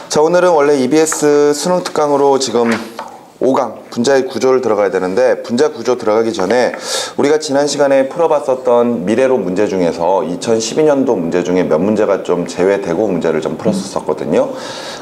자, 오늘은 원래 EBS 수능 특강으로 지금 5강 분자의 구조를 들어가야 되는데, 분자 구조 들어가기 전에 우리가 지난 시간에 풀어봤었던 미래로 문제 중에서 2012년도 문제 중에 몇 문제가 좀 제외되고 문제를 좀 풀었었거든요.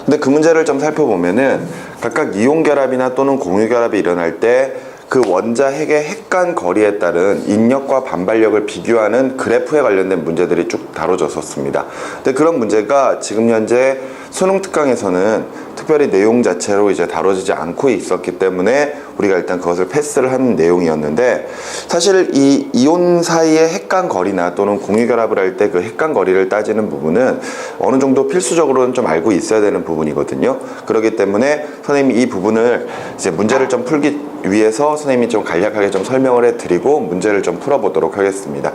근데 그 문제를 좀 살펴보면은 각각 이온결합이나 또는 공유결합이 일어날 때 그 원자 핵의 핵 간 거리에 따른 인력과 반발력을 비교하는 그래프에 관련된 문제들이 쭉 다뤄졌었습니다. 근데 그런 문제가 지금 현재 수능 특강에서는 특별히 내용 자체로 이제 다뤄지지 않고 있었기 때문에 우리가 일단 그것을 패스를 하는 내용이었는데, 사실 이 이온 사이의 핵 간 거리나 또는 공유결합을 할 때 그 핵 간 거리를 따지는 부분은 어느 정도 필수적으로는 좀 알고 있어야 되는 부분이거든요. 그렇기 때문에 선생님이 이 부분을 이제 문제를 좀 풀기 위해서 선생님이 좀 간략하게 좀 설명을 해드리고 문제를 좀 풀어보도록 하겠습니다.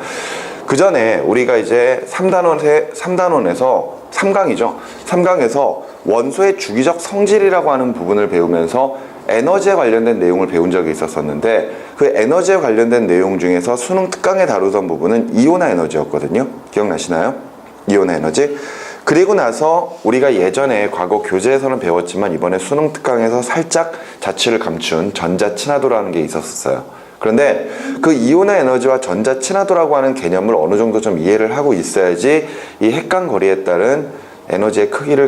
그 전에 우리가 이제 3단원에서 3강이죠. 3강에서 원소의 주기적 성질이라고 하는 부분을 배우면서 에너지에 관련된 내용을 배운 적이 있었었는데, 그 에너지에 관련된 내용 중에서 수능 특강에 다루던 부분은 이온화 에너지였거든요. 기억나시나요? 이온화 에너지. 그리고 나서 우리가 예전에 과거 교재에서는 배웠지만 이번에 수능 특강에서 살짝 자취를 감춘 전자 친화도라는 게 있었어요. 그런데 그 이온화 에너지와 전자 친화도라고 하는 개념을 어느 정도 좀 이해를 하고 있어야지 이 핵 간 거리에 따른 에너지의 크기를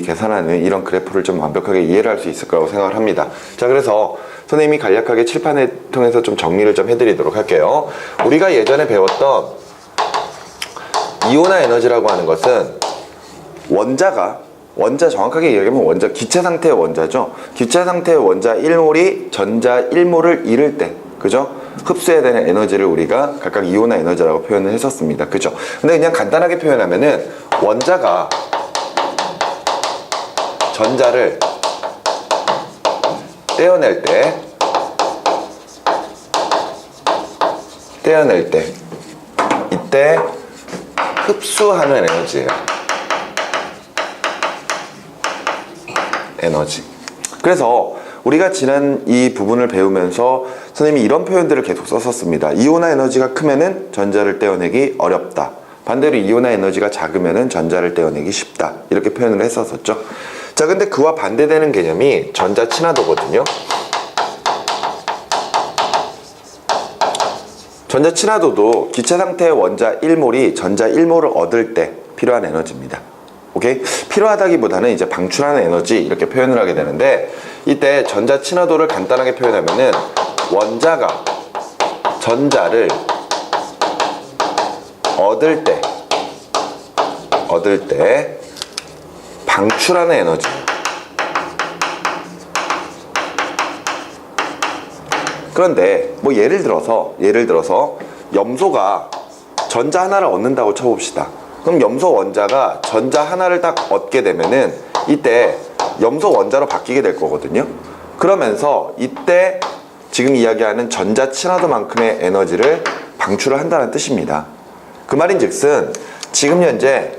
계산하는 이런 그래프를 좀 완벽하게 이해를 할 수 있을 거라고 생각을 합니다. 자, 그래서 선생님이 간략하게 칠판을 통해서 좀 정리를 좀 해드리도록 할게요. 우리가 예전에 배웠던 이온화 에너지라고 하는 것은 원자 정확하게 얘기하면 원자 기체 상태의 원자죠. 기체 상태의 원자 1몰이 전자 1몰을 잃을 때, 그죠? 흡수해야 되는 에너지를 우리가 각각 이온화 에너지라고 표현을 했었습니다. 그죠? 근데 그냥 간단하게 표현하면은 원자가 전자를 떼어낼 때 이때 흡수하는 에너지예요. 에너지. 그래서 우리가 지난 이 부분을 배우면서 선생님이 이런 표현들을 계속 썼었습니다. 이온화 에너지가 크면은 전자를 떼어내기 어렵다. 반대로 이온화 에너지가 작으면은 전자를 떼어내기 쉽다. 이렇게 표현을 했었었죠. 자, 근데 그와 반대되는 개념이 전자 친화도거든요. 전자 친화도도 기체 상태의 원자 1몰이 전자 1몰을 얻을 때 필요한 에너지입니다. 오케이? 필요하다기보다는 이제 방출하는 에너지 이렇게 표현을 하게 되는데, 이때 전자 친화도를 간단하게 표현하면은 원자가 전자를 얻을 때 방출하는 에너지. 그런데 뭐 예를 들어서 염소가 전자 하나를 얻는다고 쳐봅시다. 그럼 염소 원자가 전자 하나를 딱 얻게 되면은 이때 염소 원자로 바뀌게 될 거거든요. 그러면서 이때 지금 이야기하는 전자 친화도만큼의 에너지를 방출을 한다는 뜻입니다. 그 말인즉슨 지금 현재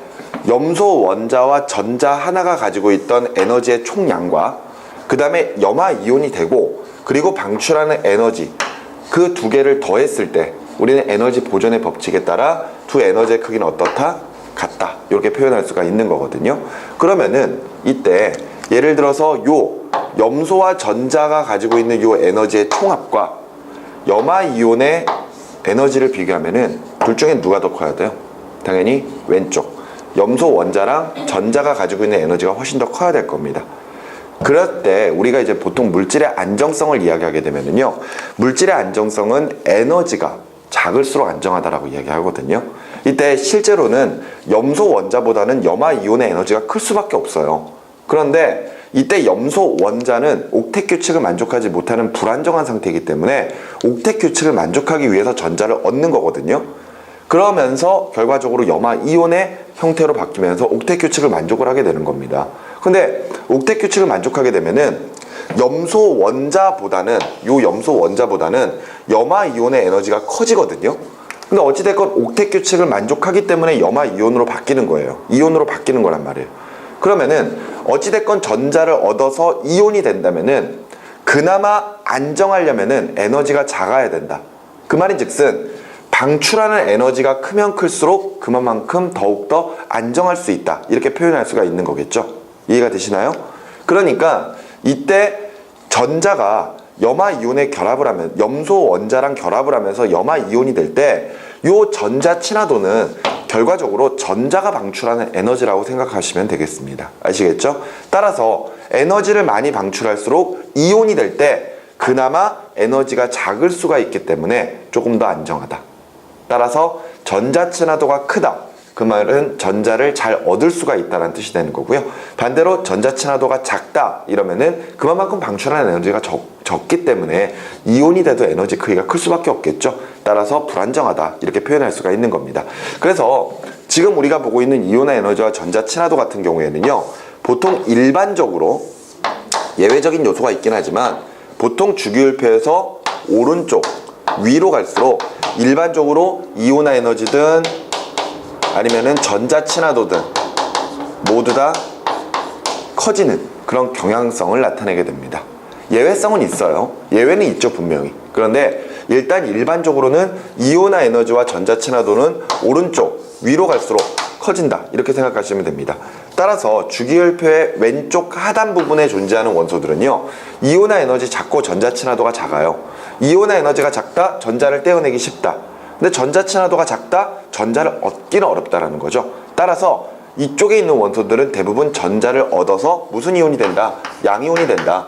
염소 원자와 전자 하나가 가지고 있던 에너지의 총량과 그 다음에 염화 이온이 되고 그리고 방출하는 에너지, 그 두 개를 더했을 때 우리는 에너지 보존의 법칙에 따라 두 에너지의 크기는 어떻다? 같다. 이렇게 표현할 수가 있는 거거든요. 그러면은 이때 예를 들어서 요 염소와 전자가 가지고 있는 요 에너지의 총합과 염화 이온의 에너지를 비교하면은 둘 중에 누가 더 커야 돼요? 당연히 왼쪽. 염소 원자랑 전자가 가지고 있는 에너지가 훨씬 더 커야 될 겁니다. 그럴 때 우리가 이제 보통 물질의 안정성을 이야기하게 되면은요, 물질의 안정성은 에너지가 작을수록 안정하다라고 이야기하거든요. 이때 실제로는 염소 원자보다는 염화 이온의 에너지가 클 수밖에 없어요. 그런데 이때 염소 원자는 옥텟 규칙을 만족하지 못하는 불안정한 상태이기 때문에 옥텟 규칙을 만족하기 위해서 전자를 얻는 거거든요. 그러면서 결과적으로 염화 이온의 형태로 바뀌면서 옥텟 규칙을 만족을 하게 되는 겁니다. 근데 옥텟 규칙을 만족하게 되면은 염소 원자보다는 염화 이온의 에너지가 커지거든요. 근데 어찌됐건 옥텟 규칙을 만족하기 때문에 염화 이온으로 바뀌는 거예요. 이온으로 바뀌는 거란 말이에요. 그러면은 어찌됐건 전자를 얻어서 이온이 된다면은 그나마 안정하려면은 에너지가 작아야 된다. 그 말인즉슨 방출하는 에너지가 크면 클수록 그만큼 더욱더 안정할 수 있다. 이렇게 표현할 수가 있는 거겠죠. 이해가 되시나요? 그러니까 이때 전자가 염화 이온에 결합을 하면 염소 원자랑 결합을 하면서 염화 이온이 될 때 요 전자 친화도는 결과적으로 전자가 방출하는 에너지라고 생각하시면 되겠습니다. 아시겠죠? 따라서 에너지를 많이 방출할수록 이온이 될 때 그나마 에너지가 작을 수가 있기 때문에 조금 더 안정하다. 따라서 전자 친화도가 크다. 그 말은 전자를 잘 얻을 수가 있다는 뜻이 되는 거고요. 반대로 전자 친화도가 작다 이러면은 그만큼 방출하는 에너지가 적기 때문에 이온이 돼도 에너지 크기가 클 수밖에 없겠죠. 따라서 불안정하다 이렇게 표현할 수가 있는 겁니다. 그래서 지금 우리가 보고 있는 이온화 에너지와 전자 친화도 같은 경우에는요, 보통 일반적으로 예외적인 요소가 있긴 하지만 보통 주기율표에서 오른쪽 위로 갈수록 일반적으로 이온화 에너지든 아니면은 전자 친화도든 모두 다 커지는 그런 경향성을 나타내게 됩니다. 예외성은 있어요. 예외는 있죠, 분명히. 그런데 일단 일반적으로는 이온화 에너지와 전자 친화도는 오른쪽 위로 갈수록 커진다 이렇게 생각하시면 됩니다. 따라서 주기율표의 왼쪽 하단 부분에 존재하는 원소들은요, 이온화 에너지 작고 전자 친화도가 작아요. 이온화 에너지가 작다, 전자를 떼어내기 쉽다. 근데 전자 친화도가 작다, 전자를 얻기는 어렵다라는 거죠. 따라서 이쪽에 있는 원소들은 대부분 전자를 얻어서 무슨 이온이 된다? 양이온이 된다.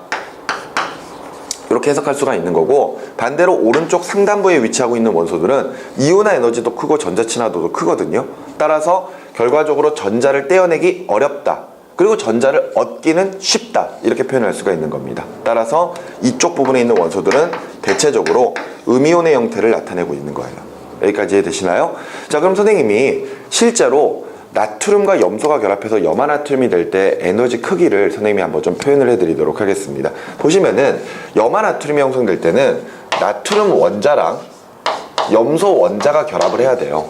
이렇게 해석할 수가 있는 거고, 반대로 오른쪽 상단부에 위치하고 있는 원소들은 이온화 에너지도 크고 전자 친화도도 크거든요. 따라서 결과적으로 전자를 떼어내기 어렵다. 그리고 전자를 얻기는 쉽다. 이렇게 표현할 수가 있는 겁니다. 따라서 이쪽 부분에 있는 원소들은 대체적으로 음이온의 형태를 나타내고 있는 거예요. 여기까지 이해되시나요? 자, 그럼 선생님이 실제로 나트륨과 염소가 결합해서 염화나트륨이 될 때 에너지 크기를 선생님이 한번 좀 표현을 해드리도록 하겠습니다. 보시면은 염화나트륨이 형성될 때는 나트륨 원자랑 염소 원자가 결합을 해야 돼요.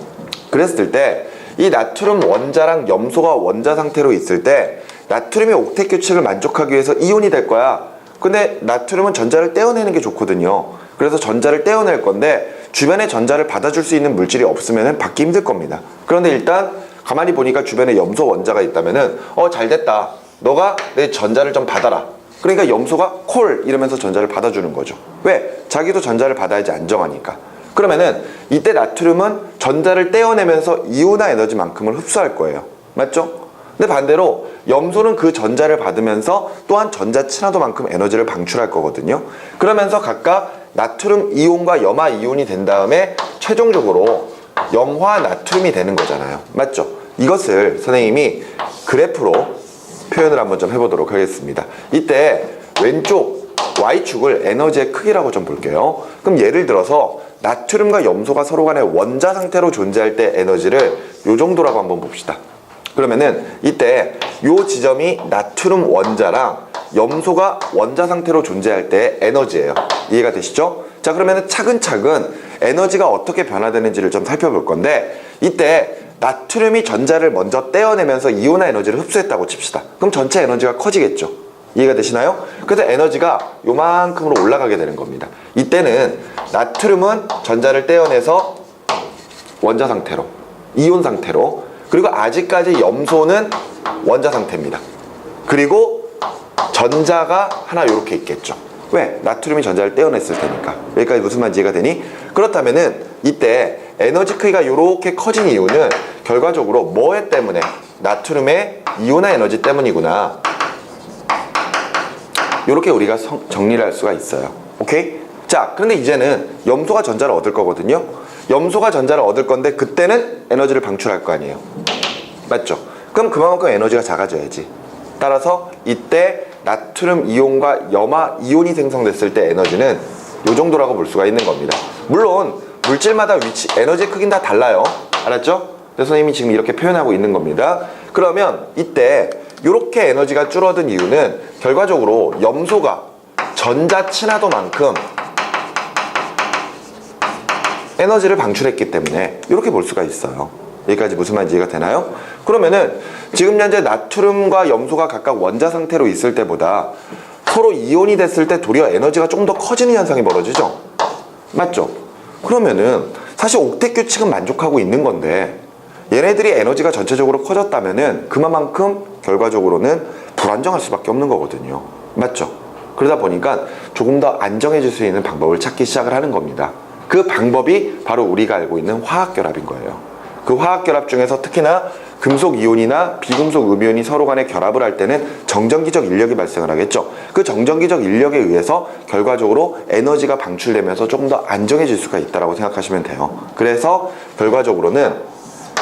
그랬을 때 이 나트륨 원자랑 염소가 원자 상태로 있을 때 나트륨의 옥텟 규칙을 만족하기 위해서 이온이 될 거야. 근데 나트륨은 전자를 떼어내는 게 좋거든요. 그래서 전자를 떼어낼 건데 주변에 전자를 받아줄 수 있는 물질이 없으면 받기 힘들 겁니다. 그런데 일단 가만히 보니까 주변에 염소 원자가 있다면은 잘 됐다. 너가 내 전자를 좀 받아라. 그러니까 염소가 콜 이러면서 전자를 받아주는 거죠. 왜? 자기도 전자를 받아야지 안정하니까. 그러면은 이때 나트륨은 전자를 떼어내면서 이온화 에너지만큼을 흡수할 거예요. 맞죠? 근데 반대로 염소는 그 전자를 받으면서 또한 전자 친화도만큼 에너지를 방출할 거거든요. 그러면서 각각 나트륨 이온과 염화 이온이 된 다음에 최종적으로 염화 나트륨이 되는 거잖아요. 맞죠? 이것을 선생님이 그래프로 표현을 한번 좀 해보도록 하겠습니다. 이때 왼쪽 Y축을 에너지의 크기라고 좀 볼게요. 그럼 예를 들어서 나트륨과 염소가 서로 간에 원자 상태로 존재할 때 에너지를 요 정도라고 한번 봅시다. 그러면은 이때 요 지점이 나트륨 원자랑 염소가 원자 상태로 존재할 때 에너지예요. 이해가 되시죠? 자, 그러면은 차근차근 에너지가 어떻게 변화되는지를 좀 살펴볼 건데, 이때 나트륨이 전자를 먼저 떼어내면서 이온화 에너지를 흡수했다고 칩시다. 그럼 전체 에너지가 커지겠죠? 이해가 되시나요? 그래서 에너지가 요만큼으로 올라가게 되는 겁니다. 이때는 나트륨은 전자를 떼어내서 원자 상태로, 이온 상태로, 그리고 아직까지 염소는 원자 상태입니다. 그리고 전자가 하나 이렇게 있겠죠. 왜? 나트륨이 전자를 떼어냈을 테니까. 여기까지 무슨 말인지 이해가 되니? 그렇다면은 이때 에너지 크기가 이렇게 커진 이유는 결과적으로 뭐에 때문에? 나트륨의 이온화 에너지 때문이구나. 이렇게 우리가 정리를 할 수가 있어요. 오케이? 자, 그런데 이제는 염소가 전자를 얻을 거거든요. 염소가 전자를 얻을 건데 그때는 에너지를 방출할 거 아니에요. 맞죠? 그럼 그만큼 에너지가 작아져야지. 따라서 이때 나트륨 이온과 염화 이온이 생성됐을 때 에너지는 이 정도라고 볼 수가 있는 겁니다. 물론 물질마다 위치, 에너지 크기는 다 달라요. 알았죠? 그래서 선생님이 지금 이렇게 표현하고 있는 겁니다. 그러면 이때 이렇게 에너지가 줄어든 이유는 결과적으로 염소가 전자 친화도만큼 에너지를 방출했기 때문에 이렇게 볼 수가 있어요. 여기까지 무슨 말인지 이해가 되나요? 그러면은 지금 현재 나트륨과 염소가 각각 원자 상태로 있을 때보다 서로 이온이 됐을 때 도리어 에너지가 좀 더 커지는 현상이 벌어지죠? 맞죠? 그러면은 사실 옥텟 규칙은 만족하고 있는 건데 얘네들이 에너지가 전체적으로 커졌다면은 그만큼 결과적으로는 불안정할 수밖에 없는 거거든요. 맞죠? 그러다 보니까 조금 더 안정해질 수 있는 방법을 찾기 시작을 하는 겁니다. 그 방법이 바로 우리가 알고 있는 화학결합인 거예요. 그 화학결합 중에서 특히나 금속 이온이나 비금속 음이온이 서로 간에 결합을 할 때는 정전기적 인력이 발생을 하겠죠. 그 정전기적 인력에 의해서 결과적으로 에너지가 방출되면서 조금 더 안정해질 수가 있다고 생각하시면 돼요. 그래서 결과적으로는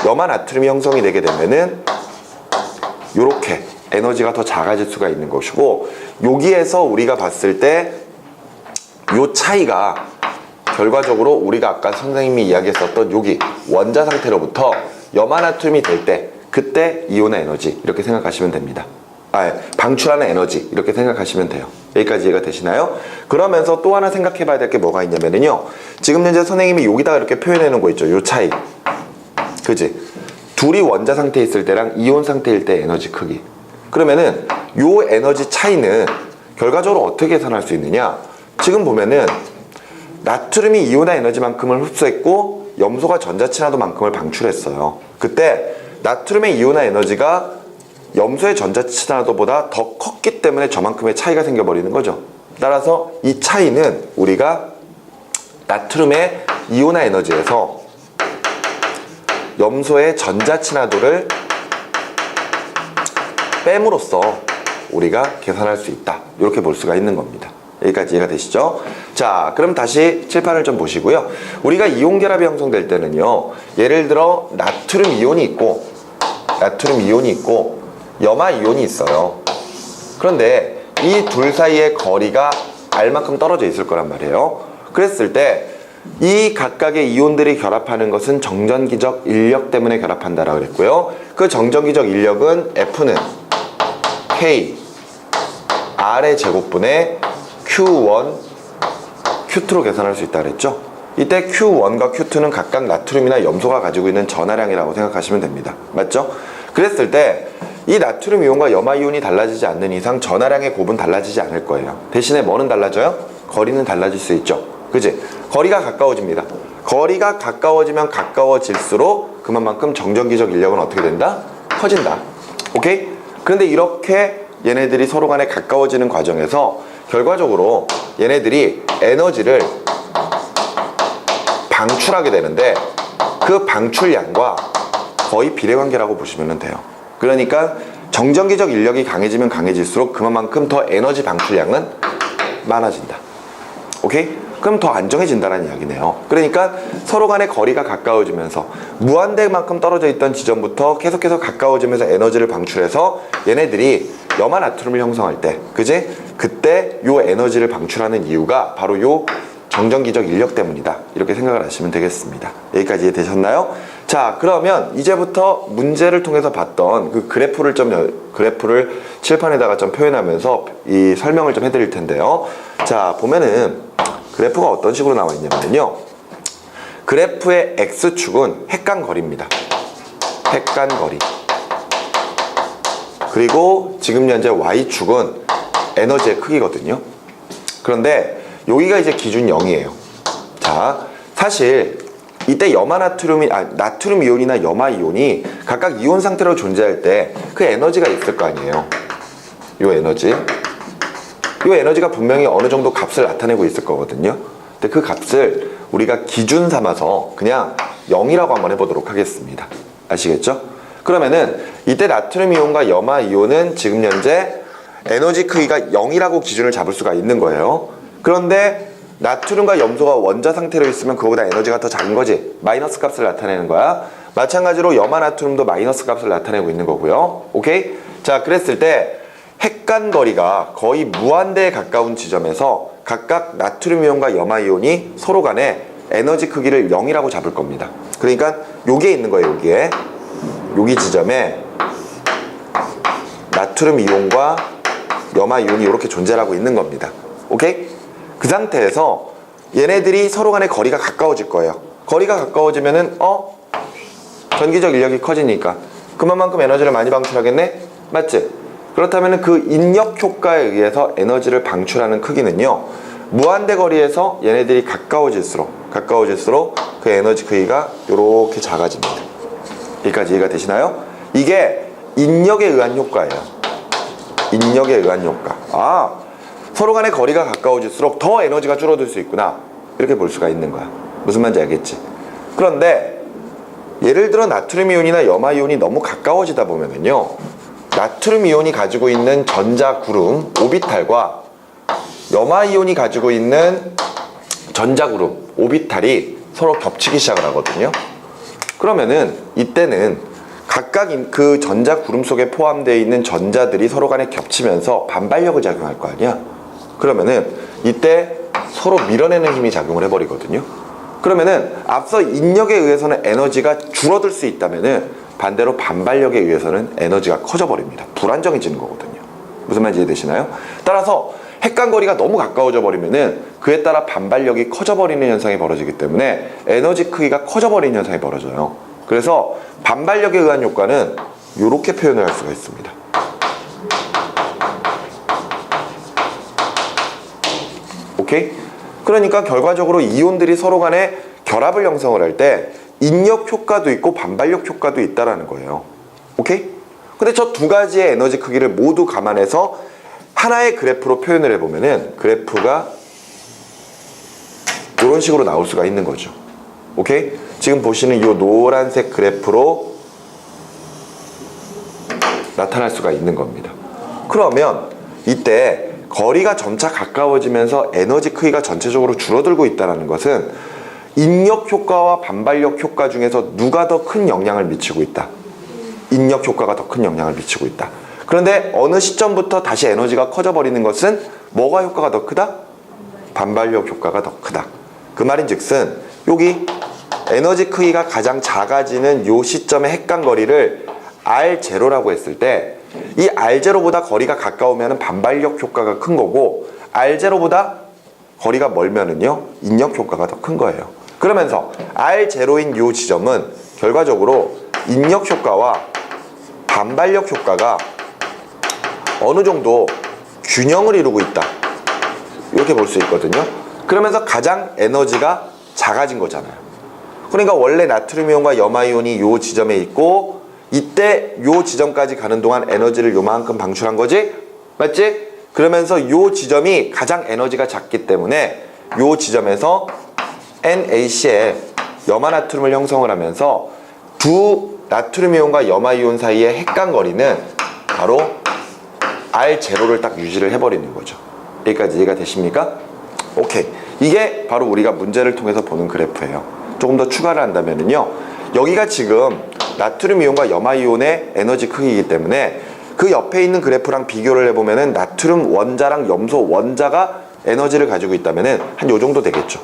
염화 나트륨이 형성이 되게 되면은 이렇게 에너지가 더 작아질 수가 있는 것이고, 여기에서 우리가 봤을 때 이 차이가 결과적으로 우리가 아까 선생님이 이야기했었던 여기 원자 상태로부터 염화 나트륨이 될 때 그때 이온의 에너지 이렇게 생각하시면 됩니다. 방출하는 에너지 이렇게 생각하시면 돼요. 여기까지 이해가 되시나요? 그러면서 또 하나 생각해 봐야 될 게 뭐가 있냐면요, 지금 현재 선생님이 여기다가 이렇게 표현해 놓은 거 있죠. 요 차이, 그지? 둘이 원자 상태에 있을 때랑 이온 상태일 때 에너지 크기. 그러면은 요 에너지 차이는 결과적으로 어떻게 계산할 수 있느냐, 지금 보면은 나트륨이 이온의 에너지만큼을 흡수했고 염소가 전자친화도만큼을 방출했어요. 그때 나트륨의 이온의 에너지가 염소의 전자친화도보다 더 컸기 때문에 저만큼의 차이가 생겨버리는 거죠. 따라서 이 차이는 우리가 나트륨의 이온의 에너지에서 염소의 전자친화도를 뺨으로써 우리가 계산할 수 있다, 이렇게 볼 수가 있는 겁니다. 여기까지 이해가 되시죠? 자, 그럼 다시 칠판을 좀 보시고요. 우리가 이온 결합이 형성될 때는요, 예를 들어 나트륨 이온이 있고 염화 이온이 있어요. 그런데 이 둘 사이의 거리가 R만큼 떨어져 있을 거란 말이에요. 그랬을 때 이 각각의 이온들이 결합하는 것은 정전기적 인력 때문에 결합한다라고 그랬고요. 그 정전기적 인력은 F는 K R의 제곱분의 Q1, Q2로 계산할 수 있다 그랬죠? 이때 Q1과 Q2는 각각 나트륨이나 염소가 가지고 있는 전하량이라고 생각하시면 됩니다. 맞죠? 그랬을 때 이 나트륨 이온과 염화 이온이 달라지지 않는 이상 전하량의 곱은 달라지지 않을 거예요. 대신에 뭐는 달라져요? 거리는 달라질 수 있죠. 그지? 거리가 가까워집니다. 거리가 가까워지면 가까워질수록 그만큼 정전기적 인력은 어떻게 된다? 커진다. 오케이? 그런데 이렇게 얘네들이 서로 간에 가까워지는 과정에서 결과적으로 얘네들이 에너지를 방출하게 되는데 그 방출량과 거의 비례관계라고 보시면 돼요. 그러니까 정전기적 인력이 강해지면 강해질수록 그만큼 더 에너지 방출량은 많아진다. 오케이? 그럼 더 안정해진다는 이야기네요. 그러니까 서로 간의 거리가 가까워지면서 무한대만큼 떨어져 있던 지점부터 계속해서 가까워지면서 에너지를 방출해서 얘네들이 염화 나트륨을 형성할 때, 그지? 그때 요 에너지를 방출하는 이유가 바로 요 정전기적 인력 때문이다, 이렇게 생각을 하시면 되겠습니다. 여기까지 이해되셨나요? 자, 그러면 이제부터 문제를 통해서 봤던 그 그래프를 칠판에다가 좀 표현하면서 이 설명을 좀 해드릴 텐데요. 자, 보면은 그래프가 어떤 식으로 나와 있냐면요, 그래프의 X축은 핵간거리입니다. 핵간거리. 그리고 지금 현재 Y축은 에너지의 크기거든요. 그런데 여기가 이제 기준 0이에요. 자, 사실 이때 나트륨 이온이나 염화 이온이 각각 이온 상태로 존재할 때 그 에너지가 있을 거 아니에요. 요 에너지가 분명히 어느 정도 값을 나타내고 있을 거거든요. 근데 그 값을 우리가 기준 삼아서 그냥 0이라고 한번 해보도록 하겠습니다. 아시겠죠? 그러면은 이때 나트륨 이온과 염화 이온은 지금 현재 에너지 크기가 0이라고 기준을 잡을 수가 있는 거예요. 그런데 나트륨과 염소가 원자 상태로 있으면 그거보다 에너지가 더 작은 거지. 마이너스 값을 나타내는 거야. 마찬가지로 염화 나트륨도 마이너스 값을 나타내고 있는 거고요. 오케이? 자, 그랬을 때 핵간거리가 거의 무한대에 가까운 지점에서 각각 나트륨 이온과 염화 이온이 서로 간에 에너지 크기를 0이라고 잡을 겁니다. 그러니까 여기에 있는 거예요. 여기에. 여기 지점에 나트륨 이온과 염화 이온이 이렇게 존재하고 있는 겁니다. 오케이? 그 상태에서 얘네들이 서로 간의 거리가 가까워질 거예요. 거리가 가까워지면은 전기적 인력이 커지니까 그만큼 에너지를 많이 방출하겠네? 맞지? 그렇다면 그 인력 효과에 의해서 에너지를 방출하는 크기는요, 무한대 거리에서 얘네들이 가까워질수록 그 에너지 크기가 이렇게 작아집니다. 여기까지 이해가 되시나요? 이게 인력에 의한 효과예요. 인력에 의한 효과. 아, 서로 간의 거리가 가까워질수록 더 에너지가 줄어들 수 있구나. 이렇게 볼 수가 있는 거야. 무슨 말인지 알겠지? 그런데 예를 들어 나트륨 이온이나 염화 이온이 너무 가까워지다 보면은요, 나트륨 이온이 가지고 있는 전자 구름 오비탈과 염화 이온이 가지고 있는 전자 구름 오비탈이 서로 겹치기 시작을 하거든요. 그러면은 이때는 각각 그 전자 구름 속에 포함되어 있는 전자들이 서로 간에 겹치면서 반발력을 작용할 거 아니야. 그러면은 이때 서로 밀어내는 힘이 작용을 해버리거든요. 그러면은 앞서 인력에 의해서는 에너지가 줄어들 수 있다면은 반대로 반발력에 의해서는 에너지가 커져버립니다. 불안정해지는 거거든요. 무슨 말인지 이해되시나요? 따라서 핵간거리가 너무 가까워져 버리면은 그에 따라 반발력이 커져버리는 현상이 벌어지기 때문에 에너지 크기가 커져버리는 현상이 벌어져요. 그래서 반발력에 의한 효과는 이렇게 표현을 할 수가 있습니다. 오케이? 그러니까 결과적으로 이온들이 서로 간에 결합을 형성을 할 때 인력 효과도 있고 반발력 효과도 있다라는 거예요. 오케이? 근데 저 두 가지의 에너지 크기를 모두 감안해서 하나의 그래프로 표현을 해보면은 그래프가 이런 식으로 나올 수가 있는 거죠. 오케이? 지금 보시는 이 노란색 그래프로 나타날 수가 있는 겁니다. 그러면 이때 거리가 점차 가까워지면서 에너지 크기가 전체적으로 줄어들고 있다는 것은 인력 효과와 반발력 효과 중에서 누가 더 큰 영향을 미치고 있다. 인력 효과가 더 큰 영향을 미치고 있다. 그런데 어느 시점부터 다시 에너지가 커져버리는 것은 뭐가 효과가 더 크다? 반발력 효과가 더 크다. 그 말인즉슨 여기 에너지 크기가 가장 작아지는 요 시점의 핵간거리를 R0라고 했을 때 이 R0보다 거리가 가까우면 반발력 효과가 큰 거고 R0보다 거리가 멀면은요 인력 효과가 더 큰 거예요. 그러면서 R0인 요 지점은 결과적으로 인력 효과와 반발력 효과가 어느 정도 균형을 이루고 있다. 이렇게 볼 수 있거든요. 그러면서 가장 에너지가 작아진 거잖아요. 그러니까 원래 나트륨 이온과 염화 이온이 요 지점에 있고 이때 요 지점까지 가는 동안 에너지를 요만큼 방출한 거지? 맞지? 그러면서 요 지점이 가장 에너지가 작기 때문에 요 지점에서 NaCl 염화 나트륨을 형성을 하면서 두 나트륨 이온과 염화 이온 사이의 핵간거리는 바로 R0를 딱 유지를 해버리는 거죠. 여기까지 이해가 되십니까? 오케이. 이게 바로 우리가 문제를 통해서 보는 그래프예요. 조금 더 추가를 한다면요. 여기가 지금 나트륨 이온과 염화 이온의 에너지 크기이기 때문에 그 옆에 있는 그래프랑 비교를 해보면은 나트륨 원자랑 염소 원자가 에너지를 가지고 있다면은 한 요 정도 되겠죠.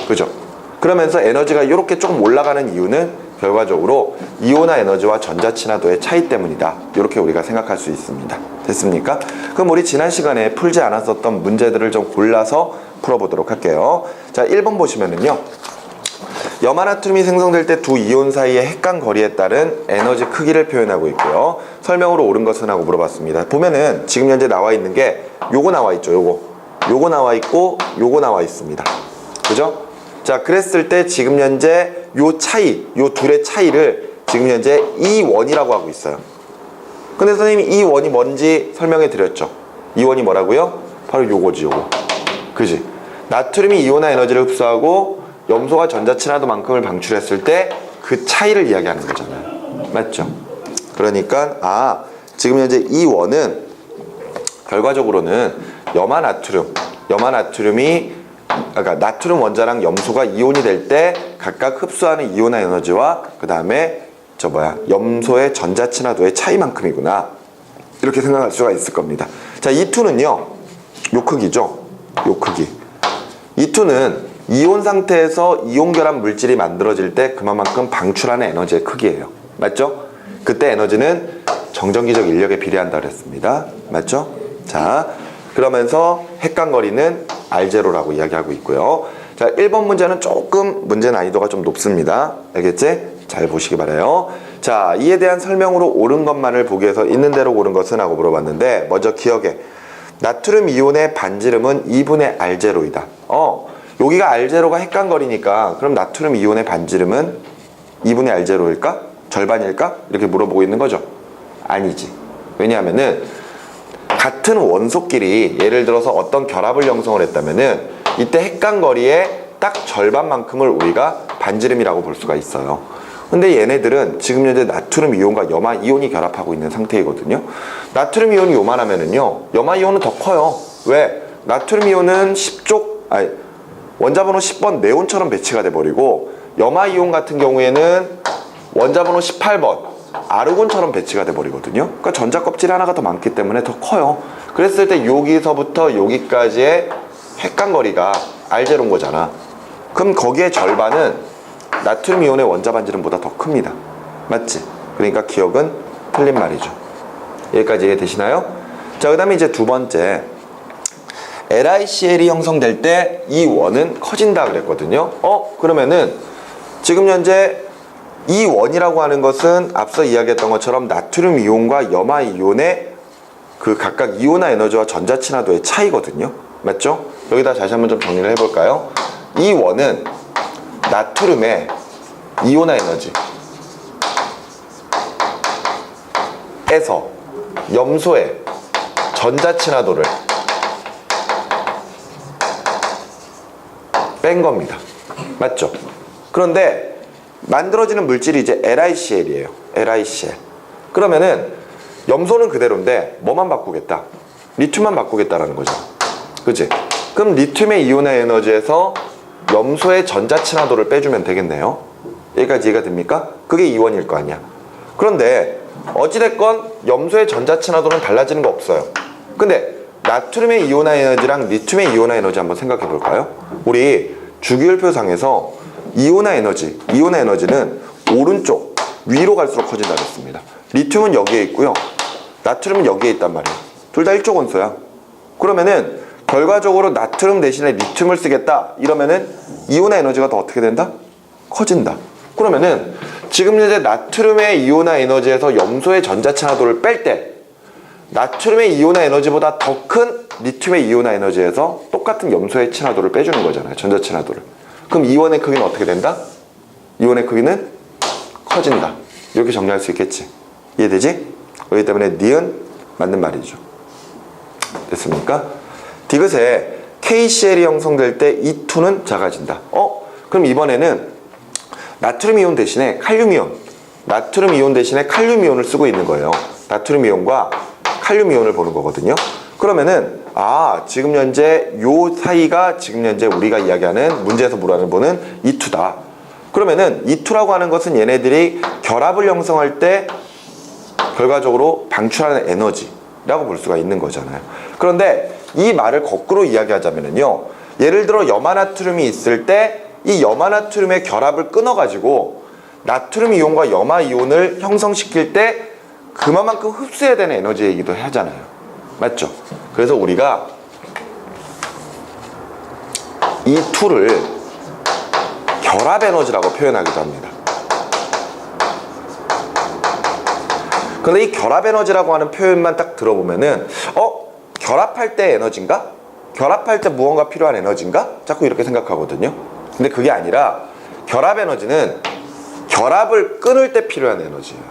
그죠? 그러면서 에너지가 이렇게 조금 올라가는 이유는 결과적으로 이온화 에너지와 전자 친화도의 차이 때문이다. 이렇게 우리가 생각할 수 있습니다. 됐습니까? 그럼 우리 지난 시간에 풀지 않았었던 문제들을 좀 골라서 풀어보도록 할게요. 자, 1번 보시면은요. 염화 나트륨이 생성될 때 두 이온 사이의 핵간 거리에 따른 에너지 크기를 표현하고 있고요. 설명으로 옳은 것은 하고 물어봤습니다. 보면은 지금 현재 나와 있는 게 요거 나와 있죠. 요거 나와 있고 요거 나와 있습니다. 그죠? 자, 그랬을 때 지금 현재 요 차이, 요 둘의 차이를 지금 현재 E1이라고 하고 있어요. 근데 선생님이 E1이 뭔지 설명해 드렸죠. E1이 뭐라고요? 바로 요거지, 요거. 그지? 나트륨이 이온화 에너지를 흡수하고 염소가 전자 친화도만큼을 방출했을 때 그 차이를 이야기하는 거잖아요. 맞죠? 그러니까 지금 현재 E1은 결과적으로는 염화 나트륨이 그러니까 나트륨 원자랑 염소가 이온이 될 때 각각 흡수하는 이온화 에너지와 그 다음에 염소의 전자 친화도의 차이만큼이구나. 이렇게 생각할 수가 있을 겁니다. 자, E2는요. 요 크기죠. 요 크기. E2는 이온 상태에서 이온 결합 물질이 만들어질 때 그만큼 방출하는 에너지의 크기예요. 맞죠? 그때 에너지는 정전기적 인력에 비례한다 그랬습니다. 맞죠? 자, 그러면서 핵간거리는 R0라고 이야기하고 있고요. 자, 1번 문제는 조금 문제 난이도가 좀 높습니다. 알겠지? 잘 보시기 바라요. 자, 이에 대한 설명으로 옳은 것만을 보기 위해서 있는 대로 옳은 것은 하고 물어봤는데 먼저 기억해. 나트륨 이온의 반지름은 2분의 R0이다. 여기가 R0가 핵간거리니까 그럼 나트륨 이온의 반지름은 2분의 R0일까? 절반일까? 이렇게 물어보고 있는 거죠. 아니지. 왜냐하면은 같은 원소끼리 예를 들어서 어떤 결합을 형성을 했다면은 이때 핵간거리의 딱 절반만큼을 우리가 반지름이라고 볼 수가 있어요. 근데 얘네들은 지금 현재 나트륨 이온과 염화 이온이 결합하고 있는 상태이거든요. 나트륨 이온이 요만하면은요, 염화 이온은 더 커요. 왜? 나트륨 이온은 원자번호 10번 네온처럼 배치가 돼버리고, 염화 이온 같은 경우에는 원자번호 18번 아르곤처럼 배치가 돼버리거든요. 그러니까 전자 껍질 하나가 더 많기 때문에 더 커요. 그랬을 때 여기서부터 여기까지의 핵간거리가 R0인 거잖아. 그럼 거기에 절반은 나트륨 이온의 원자 반지름보다 더 큽니다. 맞지? 그러니까 기억은 틀린 말이죠. 여기까지 이해되시나요? 자, 그 다음에 이제 두 번째, LiCl이 형성될 때 이 원은 커진다 그랬거든요. 그러면은 지금 현재 이 원이라고 하는 것은 앞서 이야기했던 것처럼 나트륨 이온과 염화 이온의 그 각각 이온화 에너지와 전자 친화도의 차이거든요. 맞죠? 여기다 다시 한번 좀 정리를 해볼까요? 이 원은 나트륨의 이온화 에너지에서 염소의 전자 친화도를 뺀 겁니다. 맞죠? 그런데 만들어지는 물질이 이제 LiCl이에요. LiCl. 그러면은 염소는 그대로인데 뭐만 바꾸겠다? 리튬만 바꾸겠다라는 거죠. 그치? 그럼 리튬의 이온화 에너지에서 염소의 전자 친화도를 빼주면 되겠네요. 여기까지 이해가 됩니까? 그게 이원일 거 아니야. 그런데 어찌됐건 염소의 전자 친화도는 달라지는 거 없어요. 근데 나트륨의 이온화 에너지랑 리튬의 이온화 에너지 한번 생각해 볼까요? 우리 주기율표상에서 이온화 에너지는 오른쪽 위로 갈수록 커진다 그랬습니다. 리튬은 여기에 있고요, 나트륨은 여기에 있단 말이에요. 둘 다 일족 원소야. 그러면은 결과적으로 나트륨 대신에 리튬을 쓰겠다 이러면은 이온화 에너지가 더 어떻게 된다? 커진다. 그러면은 지금 현재 나트륨의 이온화 에너지에서 염소의 전자 친화도를 뺄 때 나트륨의 이온화 에너지보다 더 큰 리튬의 이온화 에너지에서 똑같은 염소의 친화도를 빼주는 거잖아요. 전자 친화도를. 그럼 이원의 크기는 어떻게 된다? 이원의 크기는 커진다. 이렇게 정리할 수 있겠지. 이해되지? 그렇기 때문에 니은 맞는 말이죠. 됐습니까? 디귿에 KCl이 형성될 때 이 2는 작아진다. 그럼 이번에는 나트륨 이온 대신에 칼륨 이온, 나트륨 이온 대신에 칼륨 이온을 쓰고 있는 거예요. 나트륨 이온과 칼륨 이온을 보는 거거든요. 그러면은 지금 현재 요 사이가 지금 현재 우리가 이야기하는 문제에서 물어보는 이 2다. 그러면은 이 2라고 하는 것은 얘네들이 결합을 형성할 때 결과적으로 방출하는 에너지라고 볼 수가 있는 거잖아요. 그런데 이 말을 거꾸로 이야기하자면요, 예를 들어 염화나트륨이 있을 때 이 염화나트륨의 결합을 끊어가지고 나트륨 이온과 염화 이온을 형성시킬 때 그만큼 흡수해야 되는 에너지 얘기도 하잖아요. 맞죠? 그래서 우리가 이 2를 결합 에너지라고 표현하기도 합니다. 근데 이 결합 에너지라고 하는 표현만 딱 들어보면은 결합할 때 에너지인가? 결합할 때 무언가 필요한 에너지인가? 자꾸 이렇게 생각하거든요. 근데 그게 아니라 결합 에너지는 결합을 끊을 때 필요한 에너지예요.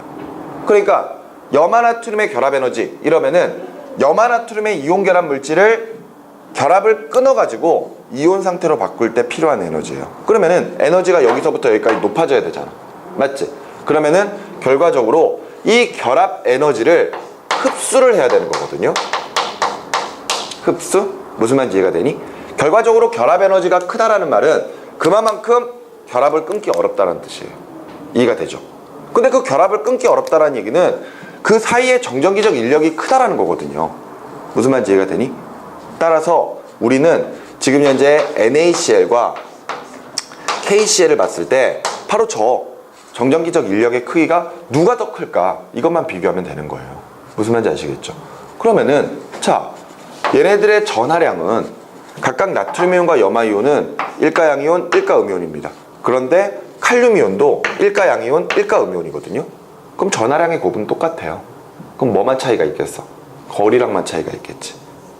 그러니까 염화나트륨의 결합 에너지 이러면은 염화나트륨의 이온 결합 물질을 결합을 끊어가지고 이온 상태로 바꿀 때 필요한 에너지예요. 그러면은 에너지가 여기서부터 여기까지 높아져야 되잖아. 맞지? 그러면은 결과적으로 이 결합 에너지를 흡수를 해야 되는 거거든요. 흡수? 무슨 말인지 이해가 되니? 결과적으로 결합 에너지가 크다라는 말은 그만큼 결합을 끊기 어렵다는 뜻이에요. 이해가 되죠? 근데 그 결합을 끊기 어렵다는 얘기는 그 사이에 정전기적 인력이 크다라는 거거든요. 무슨 말인지 이해가 되니? 따라서 우리는 지금 현재 NaCl과 KCl을 봤을 때 바로 저 정전기적 인력의 크기가 누가 더 클까? 이것만 비교하면 되는 거예요. 무슨 말인지 아시겠죠? 그러면은 자, 얘네들의 전하량은 각각 나트륨 이온과 염화 이온은 일가양이온, 일가음이온입니다. 그런데 칼륨 이온도 일가양이온, 일가음이온이거든요. 그럼 전하량의 곱은 똑같아요. 그럼 뭐만 차이가 있겠어? 거리랑만 차이가 있겠지.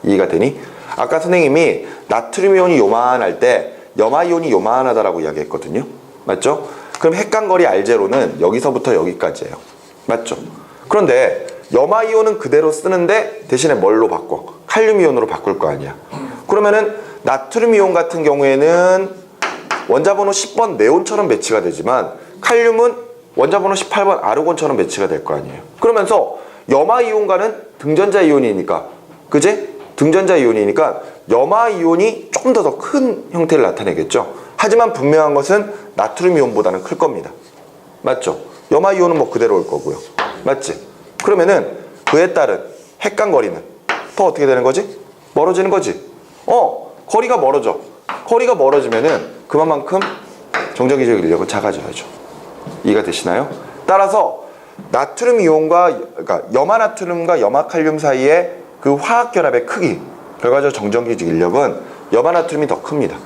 이해가 되니? 아까 선생님이 나트륨 이온이 요만할 때 염화 이온이 요만하다라고 이야기했거든요. 맞죠? 그럼 핵간거리 R0는 여기서부터 여기까지예요. 맞죠? 그런데 염화이온은 그대로 쓰는데 대신에 뭘로 바꿔? 칼륨이온으로 바꿀 거 아니야. 그러면은 나트륨이온 같은 경우에는 원자번호 10번 네온처럼 배치가 되지만 칼륨은 원자번호 18번 아르곤처럼 배치가 될 거 아니에요. 그러면서 염화이온과는 등전자 이온이니까, 그지? 등전자 이온이니까 염화이온이 조금 더 큰 형태를 나타내겠죠. 하지만 분명한 것은 나트륨이온보다는 클 겁니다. 맞죠? 염화이온은 뭐 그대로 올 거고요. 맞지? 그러면은 그에 따른 핵간거리는 더 어떻게 되는 거지? 멀어지는 거지. 거리가 멀어져. 거리가 멀어지면은 그만큼 정적이적 인력은 작아져야죠. 이해가 되시나요? 따라서 나트륨 이온과, 그러니까 염화나트륨과 염화칼륨 사이의 그 화학결합의 크기, 결과적으로 정전기적 인력은 염화나트륨이 더 큽니다.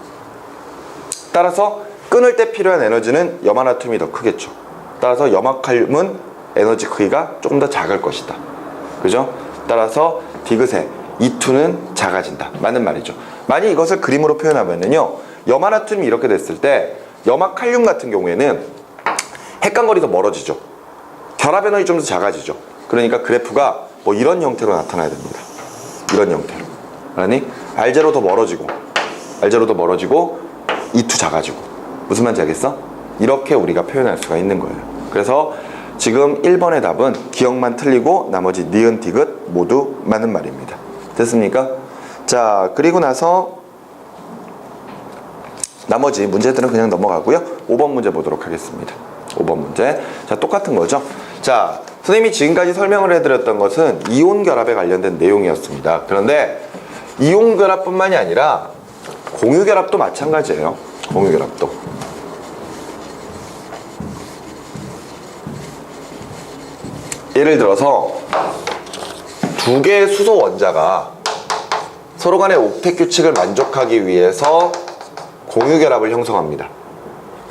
따라서 끊을 때 필요한 에너지는 염화나트륨이 더 크겠죠. 따라서 염화칼륨은 에너지 크기가 조금 더 작을 것이다. 그죠? 따라서 디귿의 E2는 작아진다. 맞는 말이죠. 만약 이것을 그림으로 표현하면요, 염화나트륨이 이렇게 됐을 때 염화칼륨 같은 경우에는 핵간거리 더 멀어지죠. 결합 에너지 좀 더 작아지죠. 그러니까 그래프가 뭐 이런 형태로 나타나야 됩니다. 이런 형태로. 그러니 R0 더 멀어지고 R0 더 멀어지고 E2 작아지고. 무슨 말인지 알겠어? 이렇게 우리가 표현할 수가 있는 거예요. 그래서 지금 1번의 답은 기억만 틀리고 나머지 니은 디귿 모두 맞는 말입니다. 됐습니까? 자, 그리고 나서 나머지 문제들은 그냥 넘어가고요. 5번 문제 보도록 하겠습니다. 5번 문제. 자, 똑같은 거죠. 자, 선생님이 지금까지 설명을 해드렸던 것은 이온 결합에 관련된 내용이었습니다. 그런데 이온 결합뿐만이 아니라 공유 결합도 마찬가지예요. 공유 결합도. 예를 들어서 두 개의 수소 원자가 서로 간의 옥텟 규칙을 만족하기 위해서 공유 결합을 형성합니다.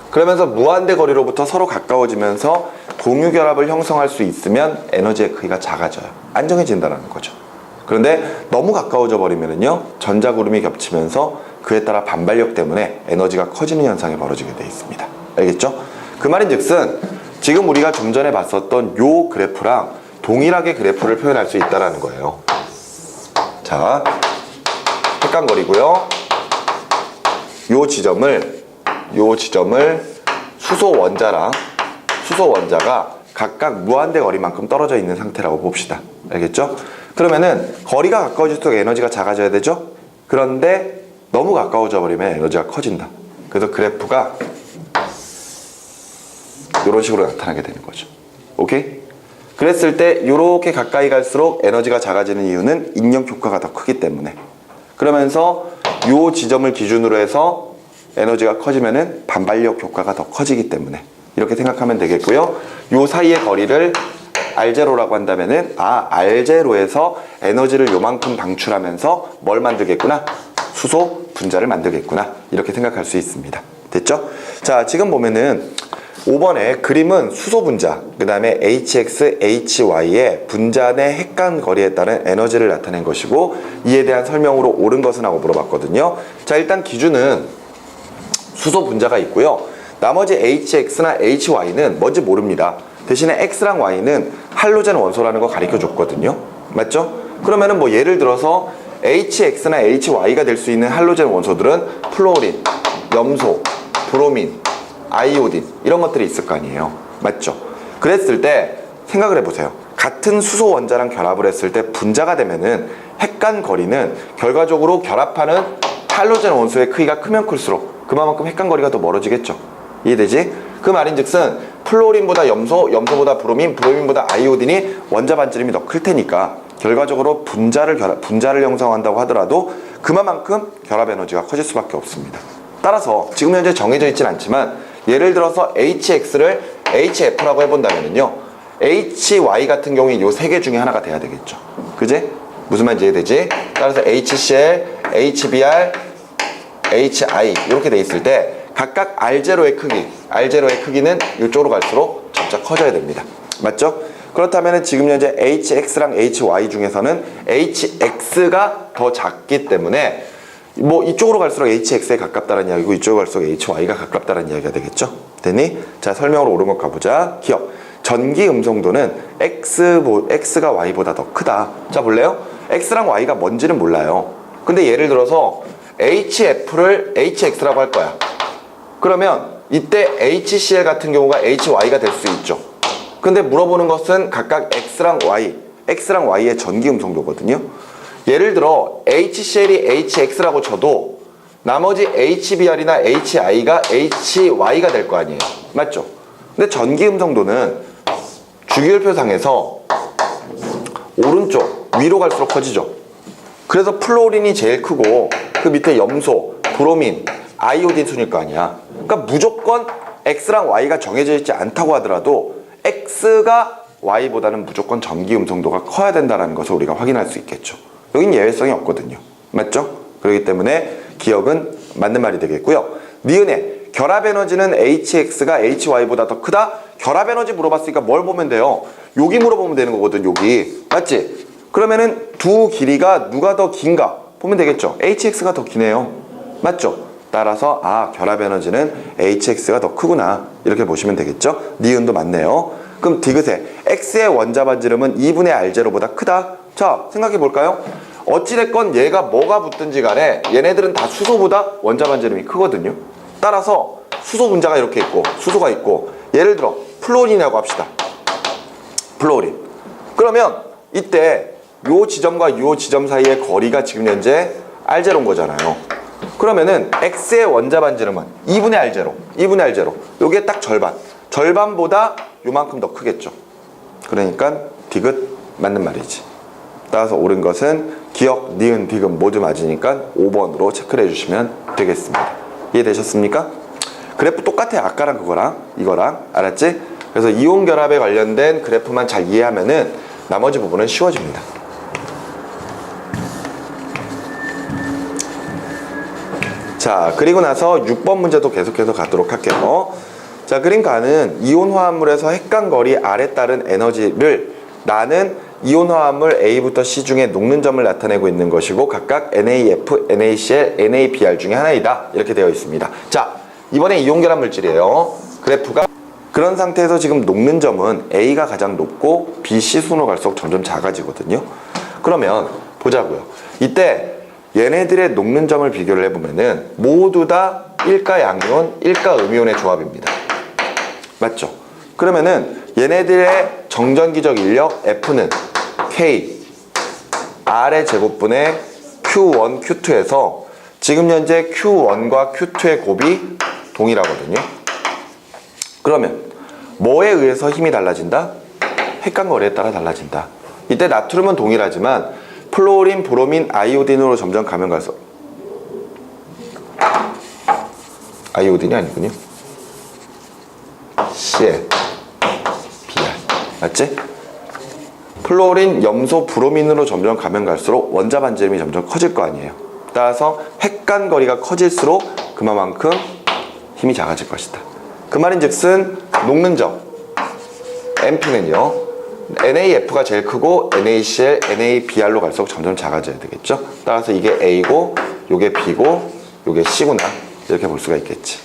그러면서 무한대 거리로부터 서로 가까워지면서 공유 결합을 형성할 수 있으면 에너지의 크기가 작아져요. 안정해진다는 거죠. 그런데 너무 가까워져 버리면요, 전자구름이 겹치면서 그에 따라 반발력 때문에 에너지가 커지는 현상이 벌어지게 되어 있습니다. 알겠죠? 그 말인즉슨 지금 우리가 좀 전에 봤었던 요 그래프랑 동일하게 그래프를 표현할 수 있다는 거예요. 자, 핵간거리고요. 요 지점을 수소 원자가 각각 무한대 거리만큼 떨어져 있는 상태라고 봅시다. 알겠죠? 그러면은 거리가 가까워질수록 에너지가 작아져야 되죠? 그런데 너무 가까워져 버리면 에너지가 커진다. 그래서 그래프가 이런 식으로 나타나게 되는 거죠. 오케이? 그랬을 때 이렇게 가까이 갈수록 에너지가 작아지는 이유는 인력 효과가 더 크기 때문에. 그러면서 이 지점을 기준으로 해서 에너지가 커지면은 반발력 효과가 더 커지기 때문에 이렇게 생각하면 되겠고요. 이 사이의 거리를 R0라고 한다면은 R0에서 에너지를 요만큼 방출하면서 뭘 만들겠구나? 수소 분자를 만들겠구나. 이렇게 생각할 수 있습니다. 됐죠? 자, 지금 보면은 5번의 그림은 수소 분자, 그 다음에 HX, HY의 분자 내 핵간 거리에 따른 에너지를 나타낸 것이고, 이에 대한 설명으로 옳은 것은 하고 물어봤거든요. 자, 일단 기준은 수소 분자가 있고요. 나머지 HX나 HY는 뭔지 모릅니다. 대신에 X랑 Y는 할로젠 원소라는 거 가르쳐 줬거든요. 맞죠? 그러면은 뭐 예를 들어서 HX나 HY가 될 수 있는 할로젠 원소들은 플로린, 염소, 브로민, 아이오딘 이런 것들이 있을 거 아니에요. 맞죠? 그랬을 때 생각을 해보세요. 같은 수소 원자랑 결합을 했을 때 분자가 되면은 핵간 거리는 결과적으로 결합하는 할로젠 원소의 크기가 크면 클수록 그만큼 핵간 거리가 더 멀어지겠죠. 이해되지? 그 말인즉슨 플로린보다 염소, 염소보다 브로민, 브로민보다 아이오딘이 원자 반지름이 더 클 테니까 결과적으로 분자를 형성한다고 하더라도 그만큼 결합 에너지가 커질 수밖에 없습니다. 따라서 지금 현재 정해져 있진 않지만 예를 들어서 HX를 HF라고 해본다면요, HY 같은 경우에 이 세 개 중에 하나가 돼야 되겠죠. 그지? 무슨 말인지 이해되지? 따라서 HCl, HBr, HI 이렇게 돼 있을 때 각각 R0의 크기는 이쪽으로 갈수록 점차 커져야 됩니다. 맞죠? 그렇다면 지금 현재 HX랑 HY 중에서는 HX가 더 작기 때문에 뭐 이쪽으로 갈수록 hx에 가깝다는 이야기고 이쪽으로 갈수록 hy가 가깝다는 이야기가 되겠죠. 됐니? 자, 설명으로 옳은 것 가보자. 기억. 전기 음성도는 x가 y보다 더 크다. 자, 볼래요? x랑 y가 뭔지는 몰라요. 근데 예를 들어서 hf를 hx라고 할 거야. 그러면 이때 hcl 같은 경우가 hy가 될 수 있죠. 근데 물어보는 것은 각각 x랑 y의 전기 음성도거든요. 예를 들어 HCl이 HX라고 쳐도 나머지 HBr이나 HI가 HY가 될 거 아니에요. 맞죠? 근데 전기 음성도는 주기율표상에서 오른쪽 위로 갈수록 커지죠. 그래서 플로린이 제일 크고 그 밑에 염소, 브로민, 아이오딘 순일 거 아니야. 그러니까 무조건 X랑 Y가 정해져 있지 않다고 하더라도 X가 Y보다는 무조건 전기 음성도가 커야 된다는 것을 우리가 확인할 수 있겠죠. 여긴 예외성이 없거든요. 맞죠? 그렇기 때문에 기억은 맞는 말이 되겠고요. 니은의 결합 에너지는 HX가 HY보다 더 크다? 결합 에너지 물어봤으니까 뭘 보면 돼요? 여기 물어보면 되는 거거든, 여기. 맞지? 그러면은 두 길이가 누가 더 긴가? 보면 되겠죠? HX가 더 기네요. 맞죠? 따라서 결합 에너지는 HX가 더 크구나. 이렇게 보시면 되겠죠? 니은도 맞네요. 그럼 디귿에 X의 원자 반지름은 2분의 R0보다 크다? 자, 생각해 볼까요? 어찌됐건 얘가 뭐가 붙든지 간에 얘네들은 다 수소보다 원자 반지름이 크거든요. 따라서 수소 분자가 이렇게 있고 수소가 있고 예를 들어 플로린이라고 합시다. 플로린. 그러면 이때 요 지점과 요 지점 사이의 거리가 지금 현재 R0인 거잖아요. 그러면은 X의 원자 반지름은 2분의 R0. 요게 딱 절반보다 요만큼 더 크겠죠. 그러니까 디귿 맞는 말이지. 따라서 옳은 것은 기억, 니은, 디귿 모두 맞으니까 5번으로 체크를 해주시면 되겠습니다. 이해되셨습니까? 그래프 똑같아. 아까랑 그거랑 이거랑. 알았지? 그래서 이온 결합에 관련된 그래프만 잘 이해하면은 나머지 부분은 쉬워집니다. 자, 그리고 나서 6번 문제도 계속해서 가도록 할게요. 자, 그러니까는 이온 화합물에서 핵간 거리 R에 따른 에너지를 나는 이온 화합물 A부터 C 중에 녹는 점을 나타내고 있는 것이고 각각 NaF, NaCl, NaBr 중에 하나이다. 이렇게 되어 있습니다. 자, 이번에 이온 결합 물질이에요. 그래프가 그런 상태에서 지금 녹는 점은 A가 가장 높고 B, C 순으로 갈수록 점점 작아지거든요. 그러면 보자고요. 이때 얘네들의 녹는 점을 비교를 해보면은 모두 다 1가 양이온, 1가 음이온의 조합입니다. 맞죠? 그러면은 얘네들의 정전기적 인력 F는 K, R의 제곱분의 Q1, Q2에서 지금 현재 Q1과 Q2의 곱이 동일하거든요. 그러면 뭐에 의해서 힘이 달라진다? 핵간 거리에 따라 달라진다. 이때 나트륨은 동일하지만 플로린, 브로민, 아이오딘으로 점점 가면 갈수록 아이오딘이 아니군요. Cl, Br. 맞지? 플로린, 염소, 브로민으로 점점 가면 갈수록 원자 반지름이 점점 커질 거 아니에요. 따라서 핵간 거리가 커질수록 그만큼 힘이 작아질 것이다. 그 말인즉슨 녹는 점 NP는요 NAF가 제일 크고 NaCl, NaBr로 갈수록 점점 작아져야 되겠죠. 따라서 이게 A고 요게 B고 요게 C구나 이렇게 볼 수가 있겠지.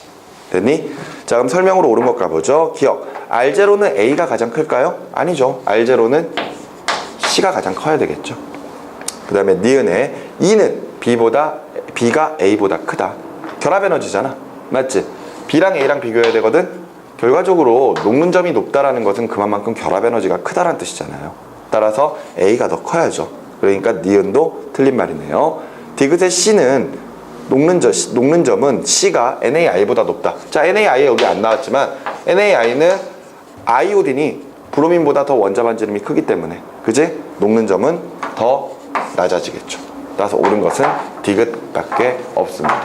됐니? 자, 그럼 설명으로 옳은 것 가보죠. 기억. R0는 A가 가장 클까요? 아니죠. R0는 C가 가장 커야 되겠죠. 그 다음에 니은에 E는 B가 A보다 크다. 결합 에너지잖아. 맞지? B랑 A랑 비교해야 되거든. 결과적으로 녹는 점이 높다라는 것은 그만큼 결합 에너지가 크다라는 뜻이잖아요. 따라서 A가 더 커야죠. 그러니까 니은도 틀린 말이네요. 디귿의 C는 녹는 점은 C가 NaI보다 높다. 자, NaI 여기 안 나왔지만 NaI는 아이오딘이 브로민보다 더 원자 반지름이 크기 때문에 그지? 녹는 점은 더 낮아지겠죠. 따라서 옳은 것은 디귿밖에 없습니다.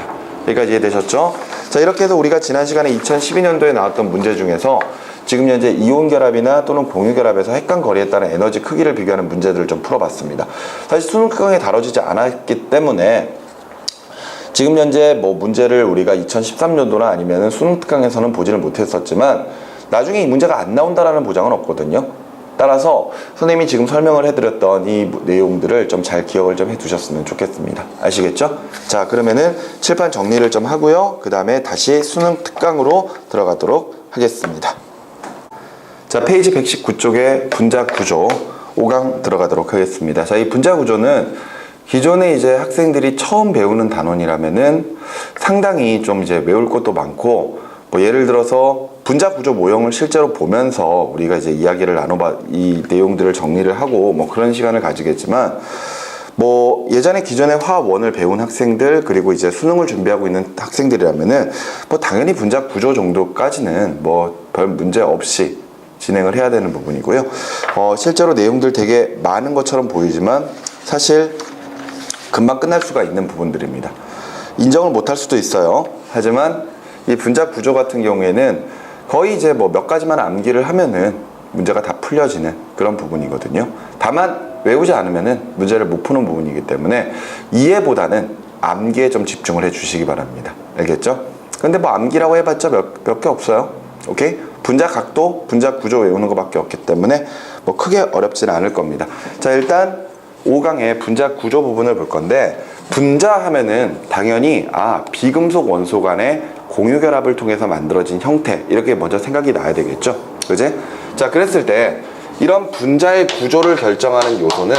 여기까지 이해되셨죠? 자, 이렇게 해서 우리가 지난 시간에 2012년도에 나왔던 문제 중에서 지금 현재 이온 결합이나 또는 공유 결합에서 핵간 거리에 따른 에너지 크기를 비교하는 문제들을 좀 풀어봤습니다. 사실 수능 특강에 다뤄지지 않았기 때문에 지금 현재 뭐 문제를 우리가 2013년도나 아니면 수능 특강에서는 보지를 못했었지만 나중에 이 문제가 안 나온다라는 보장은 없거든요. 따라서 선생님이 지금 설명을 해드렸던 이 내용들을 좀 잘 기억을 좀 해두셨으면 좋겠습니다. 아시겠죠? 자, 그러면은 칠판 정리를 좀 하고요. 그 다음에 다시 수능 특강으로 들어가도록 하겠습니다. 자, 페이지 119쪽에 분자 구조 5강 들어가도록 하겠습니다. 자, 이 분자 구조는 기존에 이제 학생들이 처음 배우는 단원이라면은 상당히 좀 이제 외울 것도 많고, 뭐 예를 들어서 분자 구조 모형을 실제로 보면서 우리가 이제 이야기를 이 내용들을 정리를 하고 뭐 그런 시간을 가지겠지만, 뭐 예전에 기존에 화학 1을 배운 학생들, 그리고 이제 수능을 준비하고 있는 학생들이라면은 뭐 당연히 분자 구조 정도까지는 뭐 별 문제 없이 진행을 해야 되는 부분이고요. 실제로 내용들 되게 많은 것처럼 보이지만 사실 금방 끝날 수가 있는 부분들입니다. 인정을 못할 수도 있어요. 하지만 이 분자 구조 같은 경우에는 거의 이제 뭐 몇 가지만 암기를 하면은 문제가 다 풀려지는 그런 부분이거든요. 다만 외우지 않으면은 문제를 못 푸는 부분이기 때문에 이해보다는 암기에 좀 집중을 해 주시기 바랍니다. 알겠죠? 근데 뭐 암기라고 해봤자 몇 개 없어요. 오케이? 분자 각도, 분자 구조 외우는 것밖에 없기 때문에 뭐 크게 어렵지는 않을 겁니다. 자, 일단 5강의 분자 구조 부분을 볼 건데, 분자 하면은 당연히 비금속 원소 간의 공유결합을 통해서 만들어진 형태, 이렇게 먼저 생각이 나야 되겠죠? 그지? 자, 그랬을 때 이런 분자의 구조를 결정하는 요소는,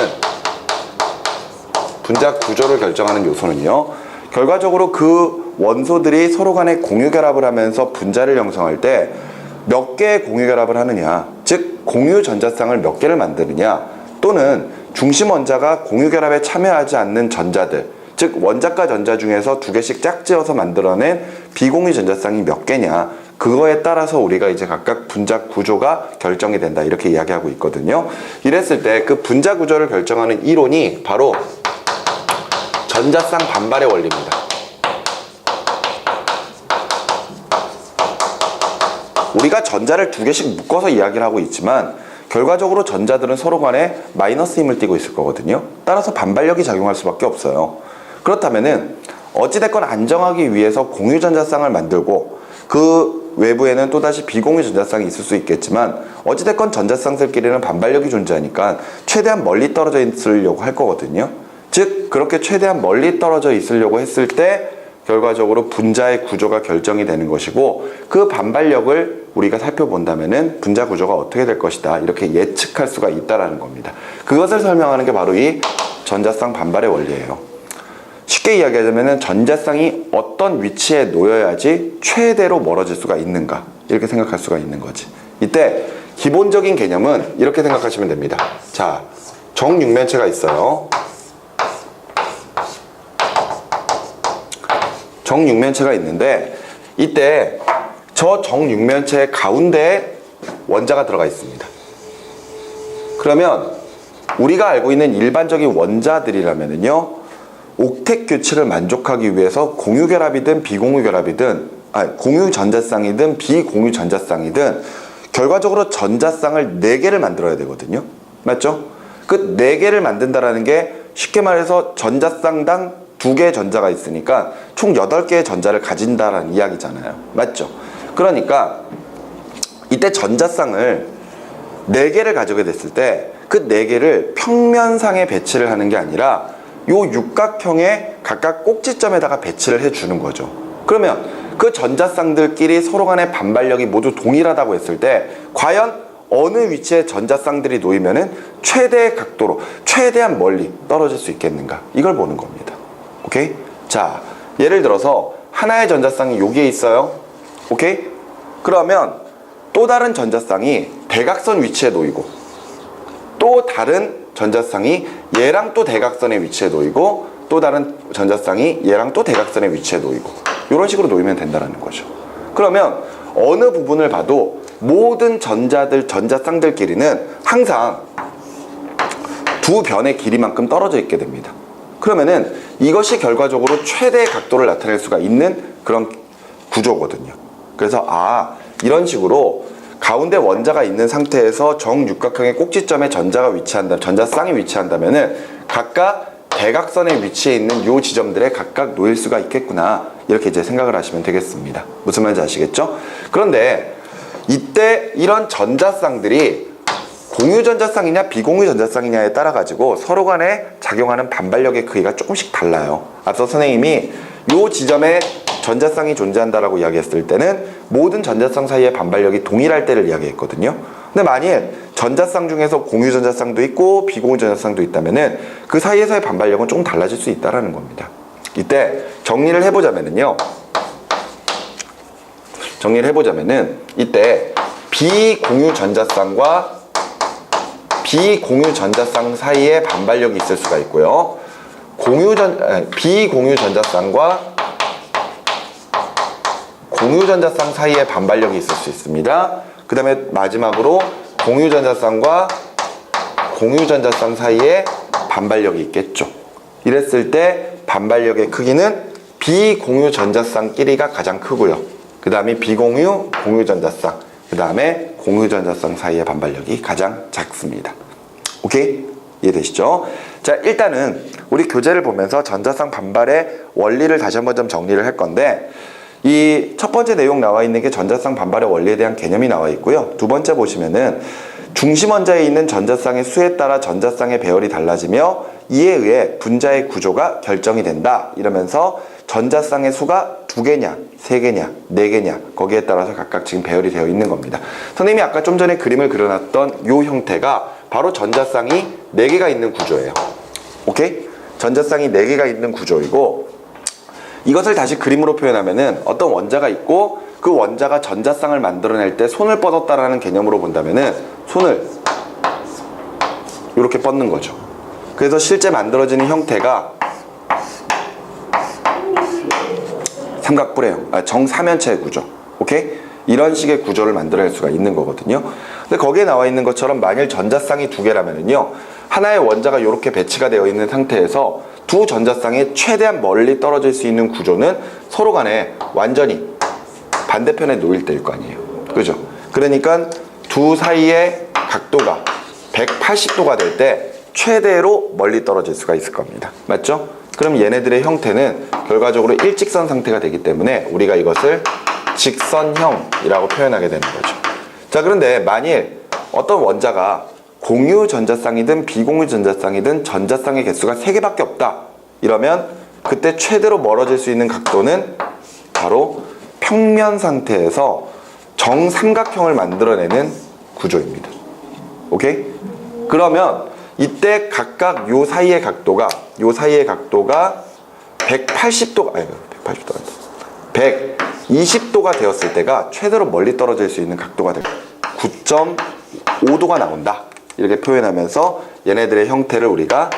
분자 구조를 결정하는 요소는요, 결과적으로 그 원소들이 서로 간에 공유결합을 하면서 분자를 형성할 때 몇 개의 공유결합을 하느냐, 즉 공유전자쌍을 몇 개를 만드느냐, 또는 중심 원자가 공유결합에 참여하지 않는 전자들, 즉 원자과 전자 중에서 2개씩 짝지어서 만들어낸 비공유 전자쌍이 몇 개냐, 그거에 따라서 우리가 이제 각각 분자 구조가 결정이 된다, 이렇게 이야기하고 있거든요. 이랬을 때 그 분자 구조를 결정하는 이론이 바로 전자쌍 반발의 원리입니다. 우리가 전자를 2개씩 묶어서 이야기를 하고 있지만 결과적으로 전자들은 서로 간에 마이너스 힘을 띠고 있을 거거든요. 따라서 반발력이 작용할 수밖에 없어요. 그렇다면은 어찌됐건 안정하기 위해서 공유 전자쌍을 만들고, 그 외부에는 또다시 비공유 전자쌍이 있을 수 있겠지만 어찌됐건 전자쌍들끼리는 반발력이 존재하니까 최대한 멀리 떨어져 있으려고 할 거거든요. 즉 그렇게 최대한 멀리 떨어져 있으려고 했을 때 결과적으로 분자의 구조가 결정이 되는 것이고, 그 반발력을 우리가 살펴본다면은 분자 구조가 어떻게 될 것이다, 이렇게 예측할 수가 있다라는 겁니다. 그것을 설명하는 게 바로 이 전자쌍 반발의 원리예요. 쉽게 이야기하자면은 전자쌍이 어떤 위치에 놓여야지 최대로 멀어질 수가 있는가, 이렇게 생각할 수가 있는 거지. 이때 기본적인 개념은 이렇게 생각하시면 됩니다. 자, 정육면체가 있어요. 정육면체가 있는데, 이때 저 정육면체 가운데에 원자가 들어가 있습니다. 그러면 우리가 알고 있는 일반적인 원자들이라면요, 옥텟 규칙을 만족하기 위해서 공유결합이든 비공유결합이든, 공유전자쌍이든 비공유전자쌍이든 결과적으로 전자쌍을 4개를 만들어야 되거든요. 맞죠? 그 4개를 만든다라는 게 쉽게 말해서 전자쌍당 2개의 전자가 있으니까 총 8개의 전자를 가진다라는 이야기잖아요. 맞죠? 그러니까 이때 전자쌍을 4개를 가지게 됐을 때 그 4개를 평면상에 배치를 하는 게 아니라 요 육각형의 각각 꼭지점에다가 배치를 해주는 거죠. 그러면 그 전자쌍들끼리 서로 간의 반발력이 모두 동일하다고 했을 때 과연 어느 위치에 전자쌍들이 놓이면은 최대의 각도로 최대한 멀리 떨어질 수 있겠는가, 이걸 보는 겁니다. 오케이? 자, 예를 들어서 하나의 전자쌍이 여기에 있어요. 오케이? 그러면 또 다른 전자쌍이 대각선 위치에 놓이고, 또 다른 전자쌍이 얘랑 또 대각선의 위치에 놓이고, 또 다른 전자쌍이 얘랑 또 대각선의 위치에 놓이고, 이런 식으로 놓이면 된다는 거죠. 그러면 어느 부분을 봐도 모든 전자쌍들끼리는 항상 두 변의 길이만큼 떨어져 있게 됩니다. 그러면은 이것이 결과적으로 최대의 각도를 나타낼 수가 있는 그런 구조거든요. 그래서 이런 식으로 가운데 원자가 있는 상태에서 정육각형의 꼭지점에 전자쌍이 위치한다면은 각각 대각선의 위치에 있는 요 지점들에 각각 놓일 수가 있겠구나, 이렇게 이제 생각을 하시면 되겠습니다. 무슨 말인지 아시겠죠? 그런데 이때 이런 전자쌍들이 공유 전자쌍이냐 비공유 전자쌍이냐에 따라 가지고 서로 간에 작용하는 반발력의 크기가 조금씩 달라요. 앞서 선생님이 요 지점에 전자쌍이 존재한다라고 이야기했을 때는 모든 전자쌍 사이의 반발력이 동일할 때를 이야기했거든요. 근데 만일 전자쌍 중에서 공유 전자쌍도 있고 비공유 전자쌍도 있다면은 그 사이에서의 반발력은 조금 달라질 수 있다라는 겁니다. 이때 정리를 해보자면은 이때 비공유 전자쌍과 비공유 전자쌍 사이에 반발력이 있을 수가 있고요. 비공유 전자쌍과 공유 전자쌍 사이에 반발력이 있을 수 있습니다. 그 다음에 마지막으로 공유 전자쌍과 공유 전자쌍 사이에 반발력이 있겠죠. 이랬을 때 반발력의 크기는 비공유 전자쌍끼리가 가장 크고요. 그 다음에 비공유, 공유 전자쌍, 그 다음에 공유 전자쌍 사이의 반발력이 가장 작습니다. 오케이? 이해되시죠? 자, 일단은 우리 교재를 보면서 전자쌍 반발의 원리를 다시 한번 좀 정리를 할 건데, 이 첫 번째 내용 나와 있는 게 전자쌍 반발의 원리에 대한 개념이 나와 있고요. 두 번째 보시면은 중심 원자에 있는 전자쌍의 수에 따라 전자쌍의 배열이 달라지며 이에 의해 분자의 구조가 결정이 된다. 이러면서 전자쌍의 수가 2개냐, 3개냐, 4개냐 거기에 따라서 각각 지금 배열이 되어 있는 겁니다. 선생님이 아까 좀 전에 그림을 그려놨던 이 형태가 바로 전자쌍이 4개가 있는 구조예요. 오케이? 전자쌍이 4개가 있는 구조이고, 이것을 다시 그림으로 표현하면은 어떤 원자가 있고 그 원자가 전자쌍을 만들어낼 때 손을 뻗었다라는 개념으로 본다면은 손을 이렇게 뻗는 거죠. 그래서 실제 만들어지는 형태가 삼각뿔이에요. 정사면체 구조. 오케이? 이런 식의 구조를 만들어낼 수가 있는 거거든요. 근데 거기에 나와 있는 것처럼 만일 전자쌍이 2개라면은요, 하나의 원자가 이렇게 배치가 되어 있는 상태에서 두 전자쌍이 최대한 멀리 떨어질 수 있는 구조는 서로 간에 완전히 반대편에 놓일 때일 거 아니에요. 그죠? 그러니까 두 사이의 각도가 180도가 될 때 최대로 멀리 떨어질 수가 있을 겁니다. 맞죠? 그럼 얘네들의 형태는 결과적으로 일직선 상태가 되기 때문에 우리가 이것을 직선형이라고 표현하게 되는 거죠. 자, 그런데 만일 어떤 원자가 공유 전자쌍이든 비공유 전자쌍이든 전자쌍의 개수가 3개밖에 없다. 이러면 그때 최대로 멀어질 수 있는 각도는 바로 평면 상태에서 정삼각형을 만들어내는 구조입니다. 오케이? 그러면 이때 각각 요 사이의 각도가 180도가 아니 180도가 아니다. 120도가 되었을 때가 최대로 멀리 떨어질 수 있는 각도가 될 9.5도가 나온다. 이렇게 표현하면서 얘네들의 형태를 우리가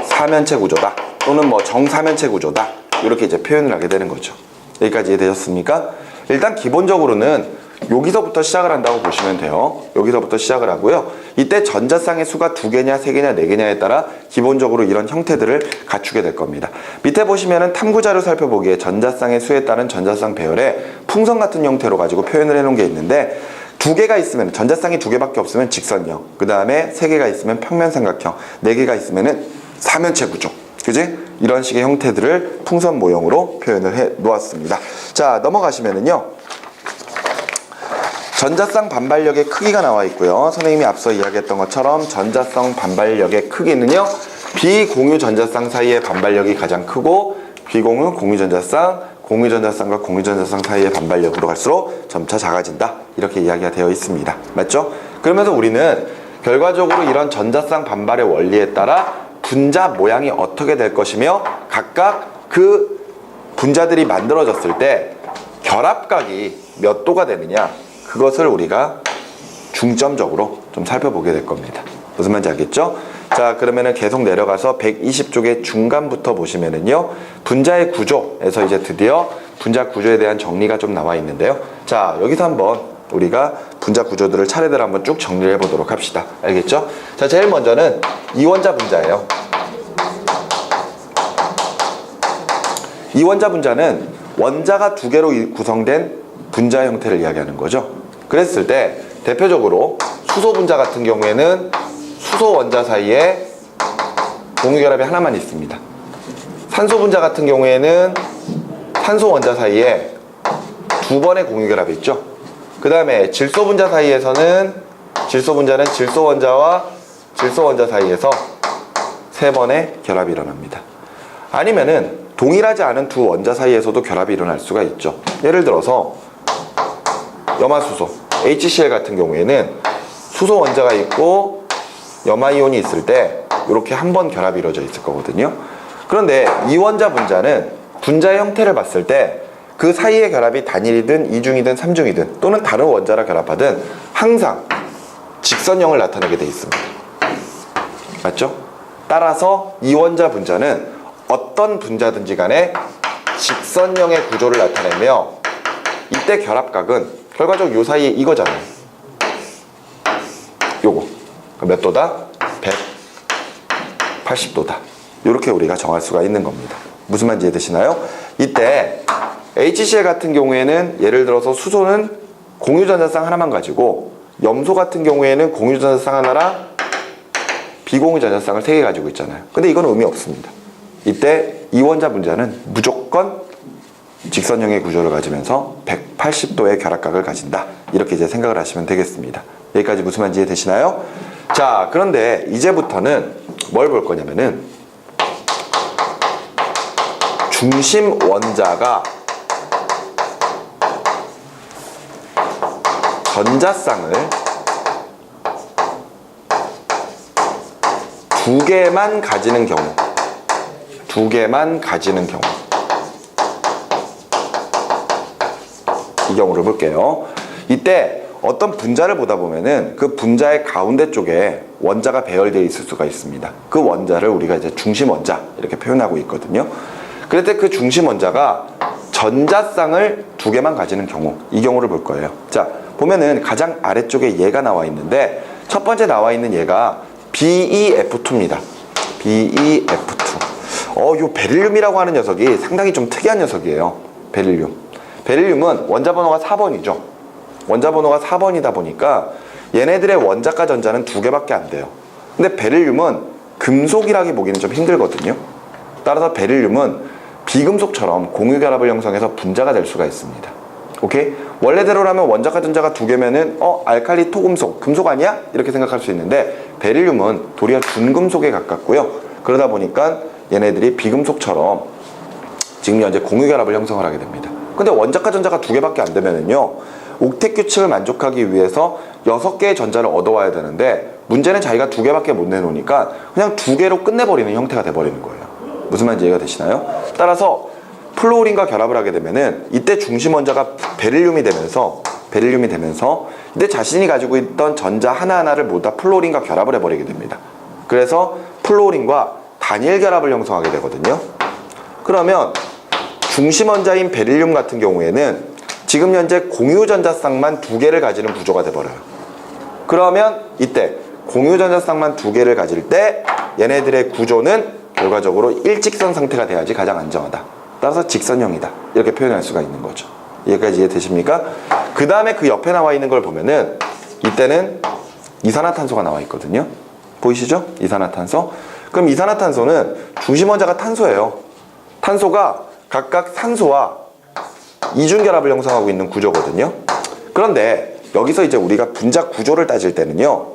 사면체 구조다 또는 뭐 정사면체 구조다 이렇게 이제 표현을 하게 되는 거죠. 여기까지 이해되셨습니까? 일단 기본적으로는 여기서부터 시작을 한다고 보시면 돼요. 여기서부터 시작을 하고요. 이때 전자쌍의 수가 2개냐, 3개냐, 4개냐에 따라 기본적으로 이런 형태들을 갖추게 될 겁니다. 밑에 보시면은 탐구자료 살펴보기에 전자쌍의 수에 따른 전자쌍 배열에 풍선 같은 형태로 가지고 표현을 해놓은 게 있는데, 2개가 있으면, 전자쌍이 2개밖에 없으면 직선형, 그 다음에 3개가 있으면 평면삼각형, 4개가 있으면은 사면체 구조. 그지? 이런 식의 형태들을 풍선 모형으로 표현을 해 놓았습니다. 자, 넘어가시면은요, 전자쌍 반발력의 크기가 나와 있고요. 선생님이 앞서 이야기했던 것처럼 전자쌍 반발력의 크기는요, 비공유 전자쌍 사이의 반발력이 가장 크고 비공유, 공유 전자쌍, 공유 전자쌍과 공유 전자쌍 사이의 반발력으로 갈수록 점차 작아진다. 이렇게 이야기가 되어 있습니다. 맞죠? 그러면서 우리는 결과적으로 이런 전자쌍 반발의 원리에 따라 분자 모양이 어떻게 될 것이며 각각 그 분자들이 만들어졌을 때 결합각이 몇 도가 되느냐, 그것을 우리가 중점적으로 좀 살펴보게 될 겁니다. 무슨 말인지 알겠죠? 자, 그러면은 계속 내려가서 120쪽의 중간부터 보시면은요, 분자의 구조에서 이제 드디어 분자 구조에 대한 정리가 좀 나와 있는데요. 자, 여기서 한번 우리가 분자 구조들을 차례대로 한번 쭉 정리를 해보도록 합시다. 알겠죠? 자, 제일 먼저는 이원자 분자예요. 이원자 분자는 원자가 2개로 구성된 분자 형태를 이야기하는 거죠. 그랬을 때 대표적으로 수소 분자 같은 경우에는 수소 원자 사이에 공유결합이 하나만 있습니다. 산소 분자 같은 경우에는 산소 원자 사이에 2번의 공유결합이 있죠. 그 다음에 질소 분자 사이에서는 질소 분자는 질소 원자와 질소 원자 사이에서 3번의 결합이 일어납니다. 아니면은 동일하지 않은 두 원자 사이에서도 결합이 일어날 수가 있죠. 예를 들어서 염화수소 HCl 같은 경우에는 수소 원자가 있고 염화이온이 있을 때 이렇게 한 번 결합이 이루어져 있을 거거든요. 그런데 이 원자 분자는 분자의 형태를 봤을 때 그 사이의 결합이 단일이든 이중이든 삼중이든 또는 다른 원자라 결합하든 항상 직선형을 나타내게 돼 있습니다. 맞죠? 따라서 이 원자 분자는 어떤 분자든지 간에 직선형의 구조를 나타내며 이때 결합각은 결과적으로 요 사이에 이거잖아요. 요거 몇 도다? 180도다. 이렇게 우리가 정할 수가 있는 겁니다. 무슨 말인지 이해되시나요? 이때 HCl 같은 경우에는 예를 들어서 수소는 공유전자쌍 하나만 가지고 염소 같은 경우에는 공유전자쌍 하나랑 비공유전자쌍을 3개 가지고 있잖아요. 근데 이건 의미 없습니다. 이때 이 원자 분자는 무조건 직선형의 구조를 가지면서 180도의 결합각을 가진다. 이렇게 이제 생각을 하시면 되겠습니다. 여기까지 무슨 말인지 이해되시나요? 자, 그런데 이제부터는 뭘 볼 거냐면은 중심 원자가 전자쌍을 2개만 가지는 경우, 2개만 가지는 경우, 이 경우를 볼게요. 이때 어떤 분자를 보다 보면은 그 분자의 가운데 쪽에 원자가 배열되어 있을 수가 있습니다. 그 원자를 우리가 이제 중심 원자 이렇게 표현하고 있거든요. 그럴 때 그 중심 원자가 전자쌍을 2개만 가지는 경우, 이 경우를 볼 거예요. 자, 보면은 가장 아래쪽에 얘가 나와 있는데 첫 번째 나와 있는 얘가 BeF2입니다. BeF2. 요 베릴륨이라고 하는 녀석이 상당히 좀 특이한 녀석이에요. 베릴륨. 베릴륨은 원자 번호가 4번이죠. 원자 번호가 4번이다 보니까 얘네들의 원자가 전자는 2개밖에 안 돼요. 근데 베릴륨은 금속이라기 보기는 좀 힘들거든요. 따라서 베릴륨은 비금속처럼 공유결합을 형성해서 분자가 될 수가 있습니다. 오케이? 원래대로라면 원자가 전자가 2개면은 알칼리 토금속, 금속 아니야? 이렇게 생각할 수 있는데 베릴륨은 도리어 준금속에 가깝고요. 그러다 보니까 얘네들이 비금속처럼 지금 현재 공유결합을 형성을 하게 됩니다. 근데 원자가 전자가 2개밖에 안 되면은요, 옥텟 규칙을 만족하기 위해서 6개의 전자를 얻어와야 되는데 문제는 자기가 2개밖에 못 내놓으니까 그냥 2개로 끝내버리는 형태가 돼버리는 거예요. 무슨 말인지 이해가 되시나요? 따라서 플루오린과 결합을 하게 되면은 이때 중심 원자가 베릴륨이 되면서 이때 자신이 가지고 있던 전자 하나하나를 모두 다 플루오린과 결합을 해버리게 됩니다. 그래서 플루오린과 단일 결합을 형성하게 되거든요. 그러면 중심 원자인 베릴륨 같은 경우에는 지금 현재 공유전자쌍만 2개를 가지는 구조가 돼버려요. 그러면 이때 공유전자쌍만 2개를 가질 때 얘네들의 구조는 결과적으로 일직선 상태가 돼야지 가장 안정하다. 따라서 직선형이다. 이렇게 표현할 수가 있는 거죠. 여기까지 이해되십니까? 그 다음에 그 옆에 나와 있는 걸 보면은 이때는 이산화탄소가 나와 있거든요. 보이시죠? 이산화탄소. 그럼 이산화탄소는 중심 원자가 탄소예요. 탄소가 각각 산소와 이중결합을 형성하고 있는 구조거든요. 그런데 여기서 이제 우리가 분자 구조를 따질 때는요,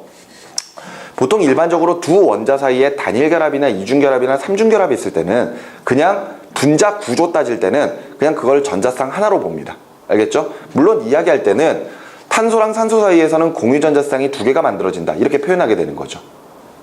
보통 일반적으로 두 원자 사이에 단일결합이나 이중결합이나 삼중결합이 있을 때는 그냥 분자 구조 따질 때는 그냥 그걸 전자쌍 하나로 봅니다. 알겠죠? 물론 이야기할 때는 탄소랑 산소 사이에서는 공유전자쌍이 2개가 만들어진다. 이렇게 표현하게 되는 거죠.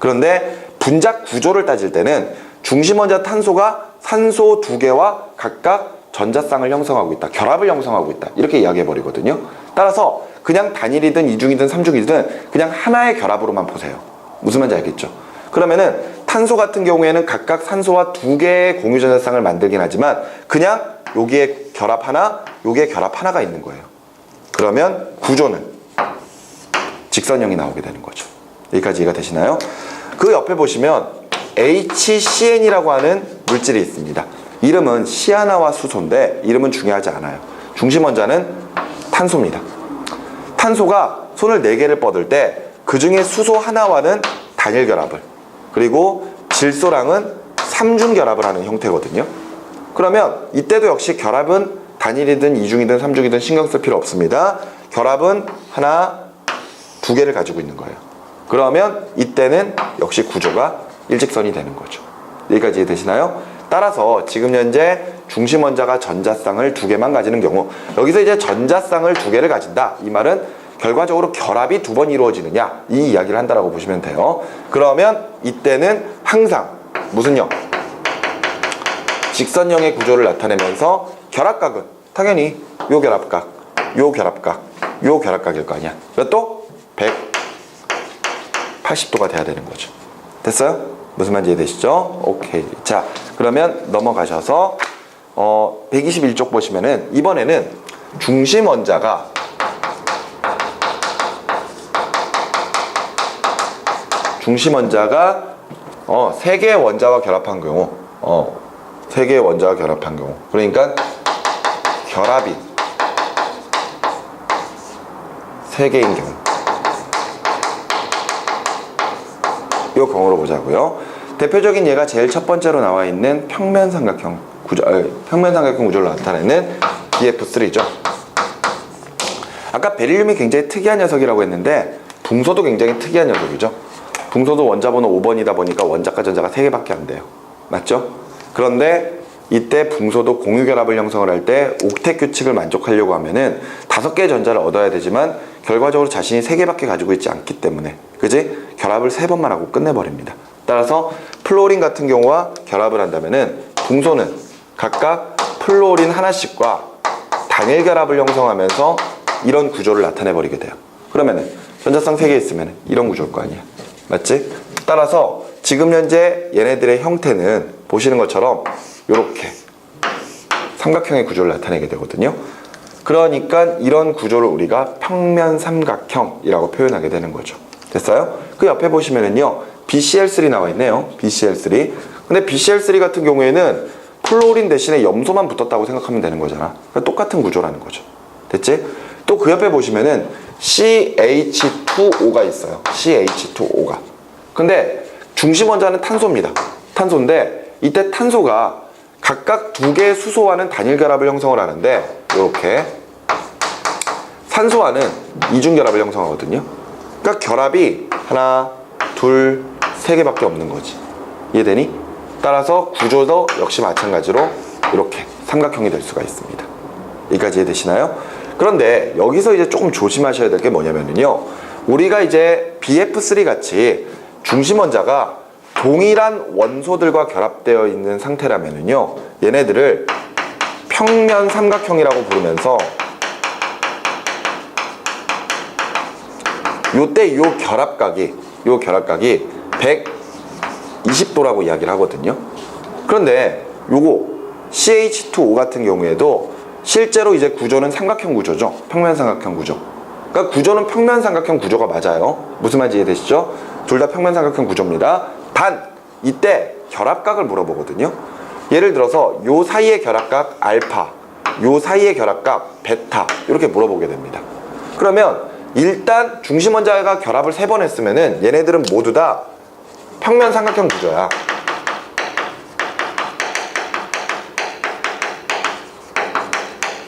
그런데 분자 구조를 따질 때는 중심 원자 탄소가 산소 2개와 각각 전자쌍을 형성하고 있다. 결합을 형성하고 있다. 이렇게 이야기해 버리거든요. 따라서 그냥 단일이든 이중이든 삼중이든 그냥 하나의 결합으로만 보세요. 무슨 말인지 알겠죠? 그러면은 탄소 같은 경우에는 각각 산소와 2개의 공유전자쌍을 만들긴 하지만 그냥 여기에 결합 하나, 여기에 결합 하나가 있는 거예요. 그러면 구조는 직선형이 나오게 되는 거죠. 여기까지 이해가 되시나요? 그 옆에 보시면 HCN이라고 하는 물질이 있습니다. 이름은 시아나와 수소인데 이름은 중요하지 않아요. 중심 원자는 탄소입니다. 탄소가 손을 4개를 뻗을 때 그 중에 수소 하나와는 단일 결합을, 그리고 질소랑은 삼중 결합을 하는 형태거든요. 그러면 이때도 역시 결합은 단일이든 이중이든 삼중이든 신경 쓸 필요 없습니다. 결합은 하나, 두 개를 가지고 있는 거예요. 그러면 이때는 역시 구조가 일직선이 되는 거죠. 여기까지 이해되시나요? 따라서 지금 현재 중심 원자가 전자쌍을 두 개만 가지는 경우, 여기서 이제 전자쌍을 두 개를 가진다, 이 말은 결과적으로 결합이 두 번 이루어지느냐, 이 이야기를 한다라고 보시면 돼요. 그러면 이때는 항상 무슨 형? 직선형의 구조를 나타내면서 결합각은 당연히 요 결합각, 요 결합각, 요 결합각일 거 아니야. 몇 도? 180도가 돼야 되는 거죠. 됐어요? 무슨 말인지 이해되시죠? 오케이. 자, 그러면 넘어가셔서 121쪽 보시면은 이번에는 중심 원자가 세 개의 원자와 결합한 경우, 세 개의 원자와 결합한 경우, 그러니까 결합이 세 개인 경우, 이 경우로 보자고요. 대표적인 예가 제일 첫 번째로 나와 있는 평면삼각형 구조를 나타내는 BF3죠. 아까 베릴륨이 굉장히 특이한 녀석이라고 했는데 붕소도 굉장히 특이한 녀석이죠. 붕소도 원자번호 5번이다 보니까 원자과 전자가 3개밖에 안 돼요. 맞죠? 그런데 이때 붕소도 공유결합을 형성을 할 때 옥텟 규칙을 만족하려고 하면은 5개의 전자를 얻어야 되지만 결과적으로 자신이 3개밖에 가지고 있지 않기 때문에, 그지? 결합을 3번만 하고 끝내버립니다. 따라서 플로린 같은 경우와 결합을 한다면은 붕소는 각각 플로린 하나씩과 단일 결합을 형성하면서 이런 구조를 나타내버리게 돼요. 그러면은 전자쌍 3개 있으면 이런 구조일 거 아니야. 맞지? 따라서 지금 현재 얘네들의 형태는 보시는 것처럼 이렇게 삼각형의 구조를 나타내게 되거든요. 그러니까 이런 구조를 우리가 평면 삼각형이라고 표현하게 되는 거죠. 됐어요? 그 옆에 보시면은요, BCl3 나와 있네요. BCl3. 근데 BCl3 같은 경우에는 플로린 대신에 염소만 붙었다고 생각하면 되는 거잖아. 그러니까 똑같은 구조라는 거죠. 됐지? 또 그 옆에 보시면은 CH2O가 있어요. CH2O가. 근데 중심 원자는 탄소입니다. 탄소인데 이때 탄소가 각각 두 개의 수소와는 단일 결합을 형성을 하는데 이렇게 산소와는 이중 결합을 형성하거든요. 그러니까 결합이 하나, 둘, 세 개밖에 없는 거지. 이해되니? 따라서 구조도 역시 마찬가지로 이렇게 삼각형이 될 수가 있습니다. 여기까지 이해되시나요? 그런데 여기서 이제 조금 조심하셔야 될 게 뭐냐면요, 우리가 이제 BF3 같이 중심 원자가 동일한 원소들과 결합되어 있는 상태라면요, 얘네들을 평면 삼각형이라고 부르면서 요때 요 결합각이 120도라고 이야기를 하거든요. 그런데 요거 CH2O 같은 경우에도 실제로 이제 구조는 삼각형 구조죠. 평면 삼각형 구조. 그러니까 구조는 평면 삼각형 구조가 맞아요. 무슨 말인지 이해되시죠? 둘 다 평면 삼각형 구조입니다. 단 이때 결합각을 물어보거든요. 예를 들어서 요 사이의 결합각 알파, 요 사이의 결합각 베타, 이렇게 물어보게 됩니다. 그러면 일단 중심 원자가 결합을 3번 했으면은 얘네들은 모두 다 평면 삼각형 구조야.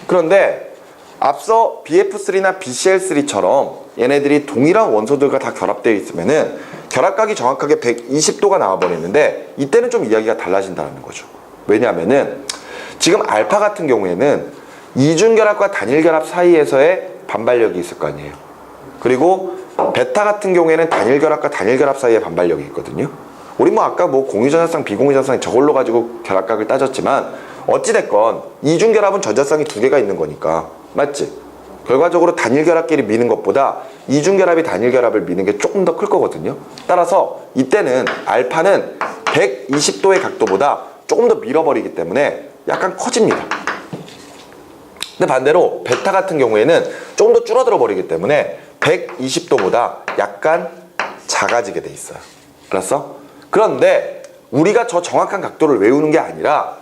그런데 앞서 BF3나 BCl3처럼 얘네들이 동일한 원소들과 다 결합되어 있으면은 결합각이 정확하게 120도가 나와버리는데 이때는 좀 이야기가 달라진다는 거죠. 왜냐하면은 지금 알파 같은 경우에는 이중결합과 단일결합 사이에서의 반발력이 있을 거 아니에요. 그리고 베타 같은 경우에는 단일결합과 단일결합 사이에 반발력이 있거든요. 우리 뭐 아까 뭐 공유전자쌍, 비공유전자쌍 저걸로 가지고 결합각을 따졌지만 어찌됐건 이중결합은 전자쌍이 2개가 있는 거니까. 맞지? 결과적으로 단일결합끼리 미는 것보다 이중결합이 단일결합을 미는 게 조금 더 클 거거든요. 따라서 이때는 알파는 120도의 각도보다 조금 더 밀어버리기 때문에 약간 커집니다. 근데 반대로 베타 같은 경우에는 조금 더 줄어들어 버리기 때문에 120도보다 약간 작아지게 돼 있어요. 알았어? 그런데 우리가 저 정확한 각도를 외우는 게 아니라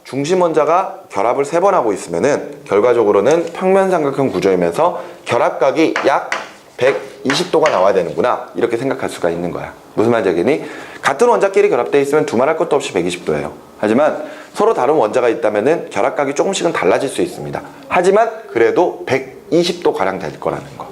중심 원자가 결합을 3번 하고 있으면은 결과적으로는 평면 삼각형 구조이면서 결합각이 약 120도가 나와야 되는구나, 이렇게 생각할 수가 있는 거야. 무슨 말인지 알겠니? 같은 원자끼리 결합되어 있으면 두말할 것도 없이 120도예요. 하지만 서로 다른 원자가 있다면은 결합각이 조금씩은 달라질 수 있습니다. 하지만 그래도 120도 가량 될 거라는 거.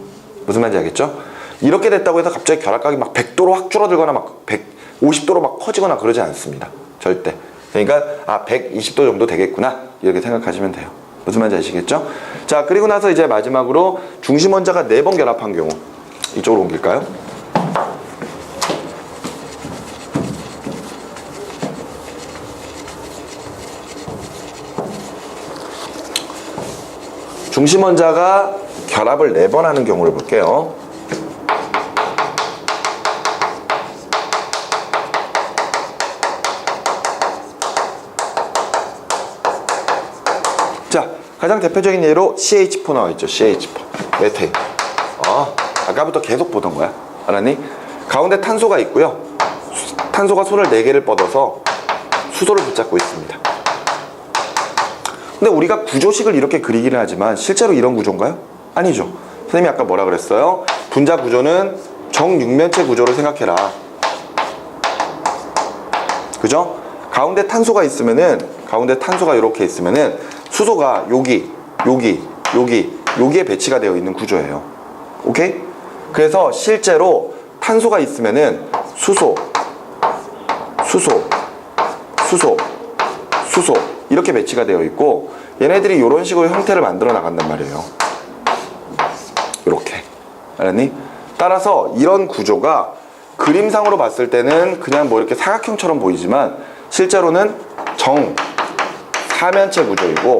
무슨 말인지 알겠죠? 이렇게 됐다고 해서 갑자기 결합각이 막 100도로 확 줄어들거나 막 150도로 막 커지거나 그러지 않습니다. 절대. 그러니까 120도 정도 되겠구나 이렇게 생각하시면 돼요. 무슨 말인지 아시겠죠? 자, 그리고 나서 이제 마지막으로 중심 원자가 4번 결합한 경우 이쪽으로 옮길까요? 중심 원자가 결합을 4번 하는 경우를 볼게요. 자, 가장 대표적인 예로 CH4 나와있죠. CH4 메테인. 아까부터 계속 보던 거야. 알았니? 가운데 탄소가 있고요. 탄소가 손을 4개를 뻗어서 수소를 붙잡고 있습니다. 근데 우리가 구조식을 이렇게 그리기는 하지만 실제로 이런 구조인가요? 아니죠. 선생님이 아까 뭐라 그랬어요? 분자 구조는 정육면체 구조를 생각해라. 그죠? 가운데 탄소가 이렇게 있으면은 수소가 여기에 배치가 되어 있는 구조예요. 오케이? 그래서 실제로 탄소가 있으면은 수소 이렇게 배치가 되어 있고 얘네들이 이런 식으로 형태를 만들어 나간단 말이에요. 이렇게. 알았니? 따라서 이런 구조가 그림상으로 봤을 때는 그냥 뭐 이렇게 사각형처럼 보이지만 실제로는 정사면체 구조이고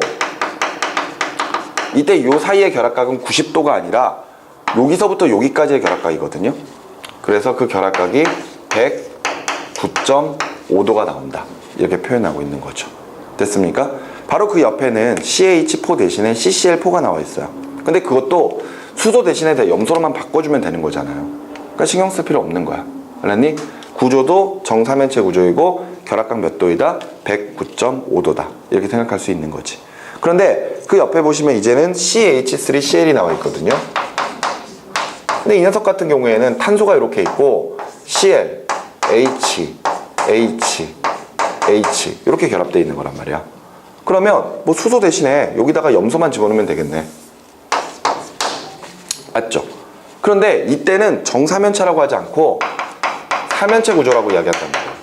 이때 요 사이의 결합각은 90도가 아니라 여기서부터 여기까지의 결합각이거든요. 그래서 그 결합각이 109.5도가 나온다. 이렇게 표현하고 있는 거죠. 됐습니까? 바로 그 옆에는 CH4 대신에 CCl4가 나와 있어요. 근데 그것도 수소 대신에 염소로만 바꿔주면 되는 거잖아요. 그러니까 신경 쓸 필요 없는 거야. 알았니? 구조도 정사면체 구조이고 결합각 몇 도이다? 109.5도다. 이렇게 생각할 수 있는 거지. 그런데 그 옆에 보시면 이제는 CH3Cl이 나와 있거든요. 근데 이 녀석 같은 경우에는 탄소가 이렇게 있고 Cl, H 이렇게 결합되어 있는 거란 말이야. 그러면 뭐 수소 대신에 여기다가 염소만 집어넣으면 되겠네. 맞죠? 그런데 이때는 정사면체라고 하지 않고 사면체 구조라고 이야기한단 말이야.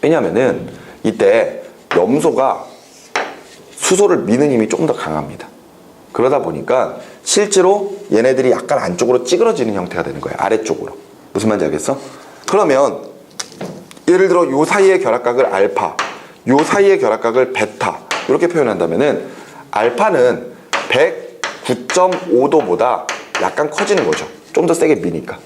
왜냐면은 이때 염소가 수소를 미는 힘이 조금 더 강합니다. 그러다 보니까 실제로 얘네들이 약간 안쪽으로 찌그러지는 형태가 되는 거예요. 아래쪽으로. 무슨 말인지 알겠어? 그러면 예를 들어 요 사이의 결합각을 알파, 요 사이의 결합각을 베타 이렇게 표현한다면은 알파는 109.5도보다 약간 커지는 거죠. 좀 더 세게 미니까.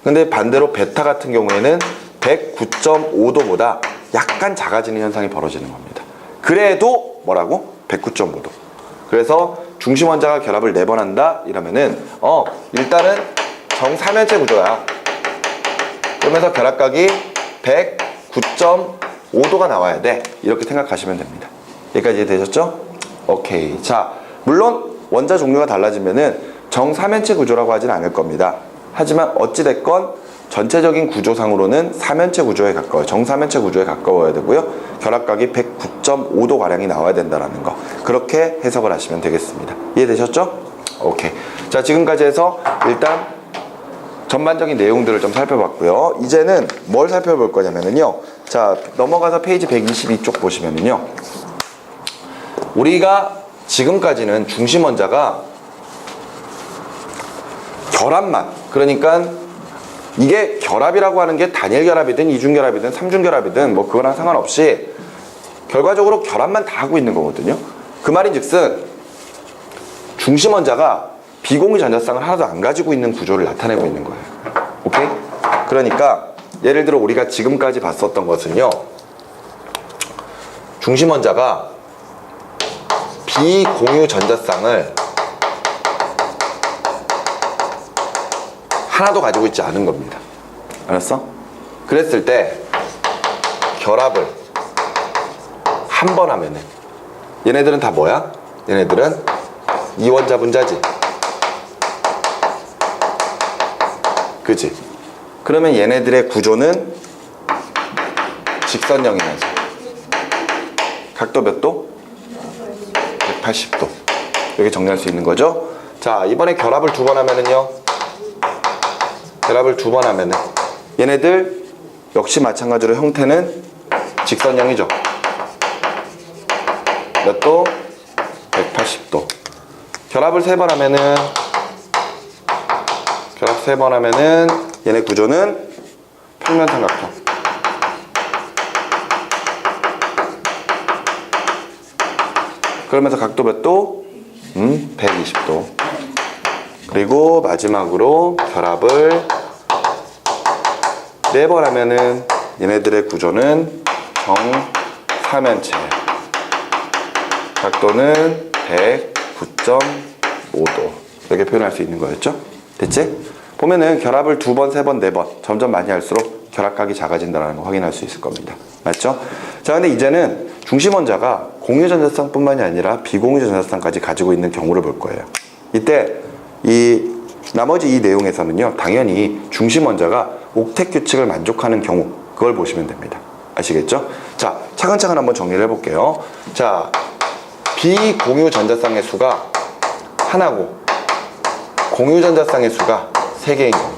근데 반대로 베타 같은 경우에는 109.5도보다 약간 작아지는 현상이 벌어지는 겁니다. 그래도 뭐라고? 109.5도. 그래서 중심 원자가 결합을 4번 한다 이러면은 일단은 정사면체 구조야. 그러면서 결합각이 109.5도가 나와야 돼. 이렇게 생각하시면 됩니다. 여기까지 이해되셨죠? 오케이. 자, 물론 원자 종류가 달라지면은 정사면체 구조라고 하진 않을 겁니다. 하지만 어찌됐건 전체적인 구조상으로는 사면체 구조에 가까워요. 정사면체 구조에 가까워야 되고요. 결합각이 109.5도 가량이 나와야 된다는 거. 그렇게 해석을 하시면 되겠습니다. 이해되셨죠? 오케이. 자, 지금까지 해서 일단 전반적인 내용들을 좀 살펴봤고요. 이제는 뭘 살펴볼 거냐면요. 자, 넘어가서 페이지 122쪽 보시면은요. 우리가 지금까지는 중심 원자가 결합만, 그러니까 이게 결합이라고 하는 게 단일 결합이든 이중 결합이든 삼중 결합이든 뭐 그거랑 상관없이 결과적으로 결합만 다 하고 있는 거거든요. 그 말인즉슨 중심 원자가 비공유 전자쌍을 하나도 안 가지고 있는 구조를 나타내고 있는 거예요. 오케이? 그러니까 예를 들어 우리가 지금까지 봤었던 것은요. 중심 원자가 비공유 전자쌍을 하나도 가지고 있지 않은 겁니다. 알았어? 그랬을 때 결합을 한 번 하면은 얘네들은 다 뭐야? 얘네들은 이원자 분자지. 그치? 그러면 얘네들의 구조는 직선형이 나죠. 각도 몇 도? 180도. 이렇게 정리할 수 있는 거죠. 자, 이번에 결합을 2번 하면은요. 결합을 2번 하면은 얘네들 역시 마찬가지로 형태는 직선형이죠. 몇 도? 180도. 결합을 3번 하면은 얘네 구조는 평면삼각형. 그러면서 각도 몇 도? 120도. 그리고 마지막으로 결합을 4번 하면은 얘네들의 구조는 정사면체. 각도는 109.5도. 이렇게 표현할 수 있는 거였죠? 됐지? 보면은 결합을 2번, 3번, 4번 점점 많이 할수록 결합각이 작아진다는 거 확인할 수 있을 겁니다. 맞죠? 자, 근데 이제는 중심원자가 공유전자쌍뿐만이 아니라 비공유전자쌍까지 가지고 있는 경우를 볼 거예요. 이때 나머지 이 내용에서는요, 당연히 중심원자가 옥텟 규칙을 만족하는 경우, 그걸 보시면 됩니다. 아시겠죠? 자, 차근차근 한번 정리를 해볼게요. 자, 비공유전자쌍의 수가 하나고 공유전자쌍의 수가 3개인 경우.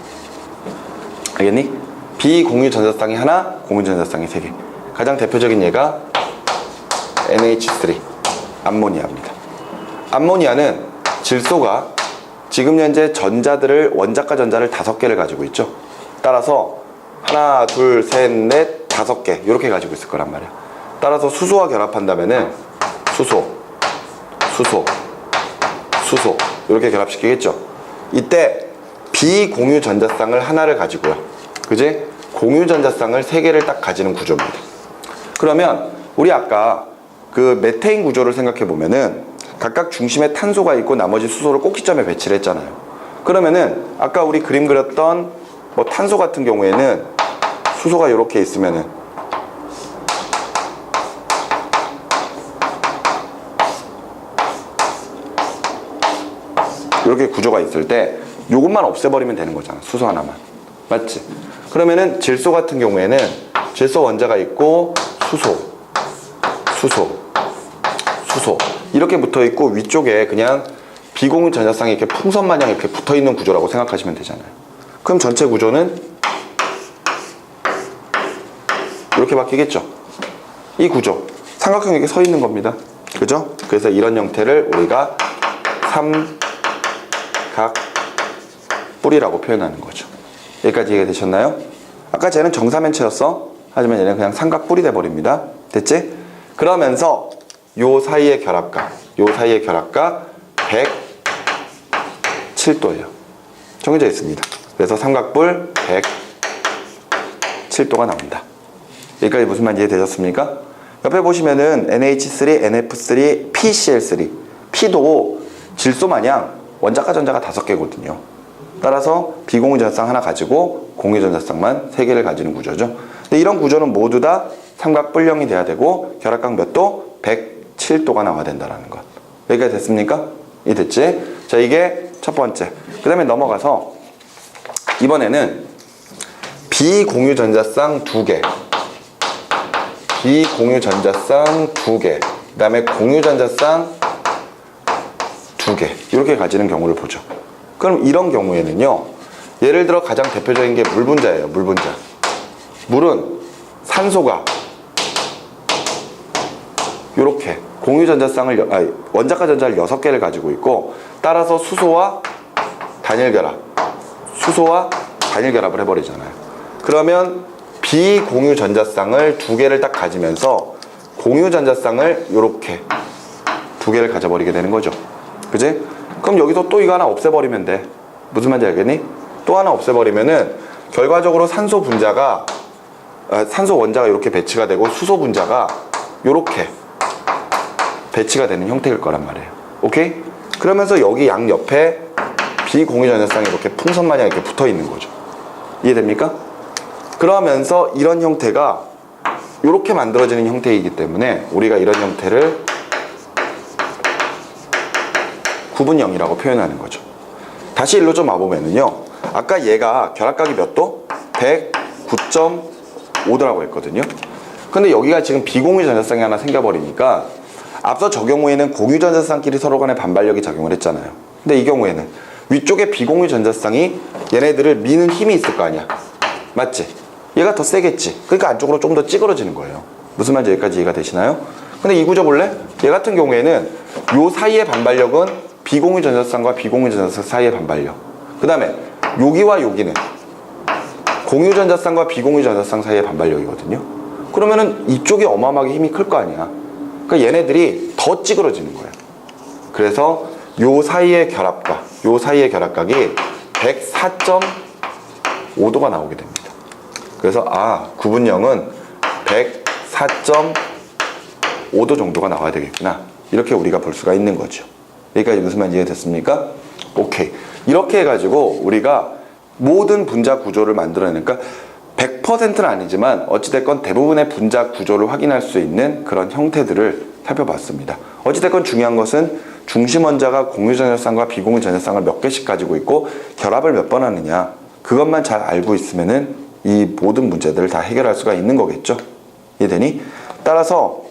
알겠니? 비공유전자쌍이 하나, 공유전자쌍이 3개. 가장 대표적인 예가 NH3, 암모니아입니다. 암모니아는 질소가 지금 현재 전자들을, 원자과 전자를 5개를 가지고 있죠. 따라서 하나, 둘, 셋, 넷, 5개 이렇게 가지고 있을 거란 말이야. 따라서 수소와 결합한다면은 수소 이렇게 결합시키겠죠. 이때 비공유 전자쌍을 하나를 가지고요. 그지? 공유 전자쌍을 3개를 딱 가지는 구조입니다. 그러면 우리 아까 그 메테인 구조를 생각해 보면은 각각 중심에 탄소가 있고 나머지 수소를 꼭지점에 배치를 했잖아요. 그러면은 아까 우리 그림 그렸던 뭐 탄소 같은 경우에는 수소가 이렇게 있으면은 이렇게 구조가 있을 때 요것만 없애버리면 되는 거잖아. 수소 하나만. 맞지? 그러면은 질소 같은 경우에는 질소 원자가 있고 수소 이렇게 붙어 있고 위쪽에 그냥 비공유 전자쌍이 이렇게 풍선 마냥 이렇게 붙어 있는 구조라고 생각하시면 되잖아요. 그럼 전체 구조는 이렇게 바뀌겠죠. 이 구조 삼각형이 이렇게 서 있는 겁니다. 그죠? 그래서 이런 형태를 우리가 삼각뿔이라고 표현하는 거죠. 여기까지 이해가 되셨나요? 아까 쟤는 정사면체였어. 하지만 얘는 그냥 삼각뿔이 돼버립니다. 됐지? 그러면서 요 사이의 결합각 107도예요. 정해져 있습니다. 그래서 삼각뿔 107도가 나온다. 여기까지 무슨 말 이해되셨습니까? 옆에 보시면은 NH3, NF3, PCl3 P도 질소 마냥 원자과 전자가 5개거든요. 따라서 비공유전자쌍 하나 가지고 공유전자쌍만 3개를 가지는 구조죠. 근데 이런 구조는 모두 다 삼각뿔형이 돼야 되고 결합각 몇 도? 107도가 나와야 된다는 것. 여기까지 됐습니까? 됐지? 자, 이게 첫 번째. 그 다음에 넘어가서 이번에는 비공유전자쌍 2개, 비공유전자쌍 2개, 그 다음에 공유전자쌍 2개 이렇게 가지는 경우를 보죠. 그럼 이런 경우에는요, 예를 들어 가장 대표적인 게 물 분자예요. 물 분자. 물은 산소가 이렇게 공유전자쌍을 원자과 전자를 6개를 가지고 있고, 따라서 수소와 단일 결합을 해버리잖아요. 그러면 비공유전자쌍을 2개를 딱 가지면서 공유전자쌍을 이렇게 2개를 가져버리게 되는 거죠. 그지? 그럼 여기서 또 이거 하나 없애버리면 돼. 무슨 말인지 알겠니? 또 하나 없애버리면은 결과적으로 산소 원자가 이렇게 배치가 되고 수소 분자가 이렇게 배치가 되는 형태일 거란 말이에요. 오케이? 그러면서 여기 양 옆에 비공유전자쌍이 이렇게 풍선 마냥 이렇게 붙어 있는 거죠. 이해됩니까? 그러면서 이런 형태가 이렇게 만들어지는 형태이기 때문에 우리가 이런 형태를 구분형이라고 표현하는 거죠. 다시 일로 좀 와보면은요, 아까 얘가 결합각이 몇 도? 109.5도라고 했거든요. 근데 여기가 지금 비공유전자쌍이 하나 생겨버리니까 앞서 저 경우에는 공유전자쌍끼리 서로 간에 반발력이 작용을 했잖아요. 근데 이 경우에는 위쪽에 비공유 전자쌍이 얘네들을 미는 힘이 있을 거 아니야. 맞지? 얘가 더 세겠지. 그러니까 안쪽으로 좀 더 찌그러지는 거예요. 무슨 말인지 여기까지 이해가 되시나요? 근데 이 구조 볼래? 얘 같은 경우에는 요 사이의 반발력은 비공유 전자쌍과 비공유 전자쌍 사이의 반발력. 그 다음에 여기와 여기는 공유 전자쌍과 비공유 전자쌍 사이의 반발력이거든요. 그러면은 이쪽이 어마어마하게 힘이 클 거 아니야. 그러니까 얘네들이 더 찌그러지는 거예요. 그래서 요 사이의 결합각, 요 사이의 결합각이 104.5도가 나오게 됩니다. 그래서 구분형은 104.5도 정도가 나와야 되겠구나. 이렇게 우리가 볼 수가 있는 거죠. 여기까지 무슨 말인지 이해됐습니까? 오케이. 이렇게 해가지고 우리가 모든 분자 구조를 만들어내니까 100%는 아니지만 어찌됐건 대부분의 분자 구조를 확인할 수 있는 그런 형태들을 살펴봤습니다. 어찌됐건 중요한 것은 중심 원자가 공유 전자쌍과 비공유 전자쌍을 몇 개씩 가지고 있고 결합을 몇 번 하느냐, 그것만 잘 알고 있으면은 이 모든 문제들을 다 해결할 수가 있는 거겠죠. 이해되니? 따라서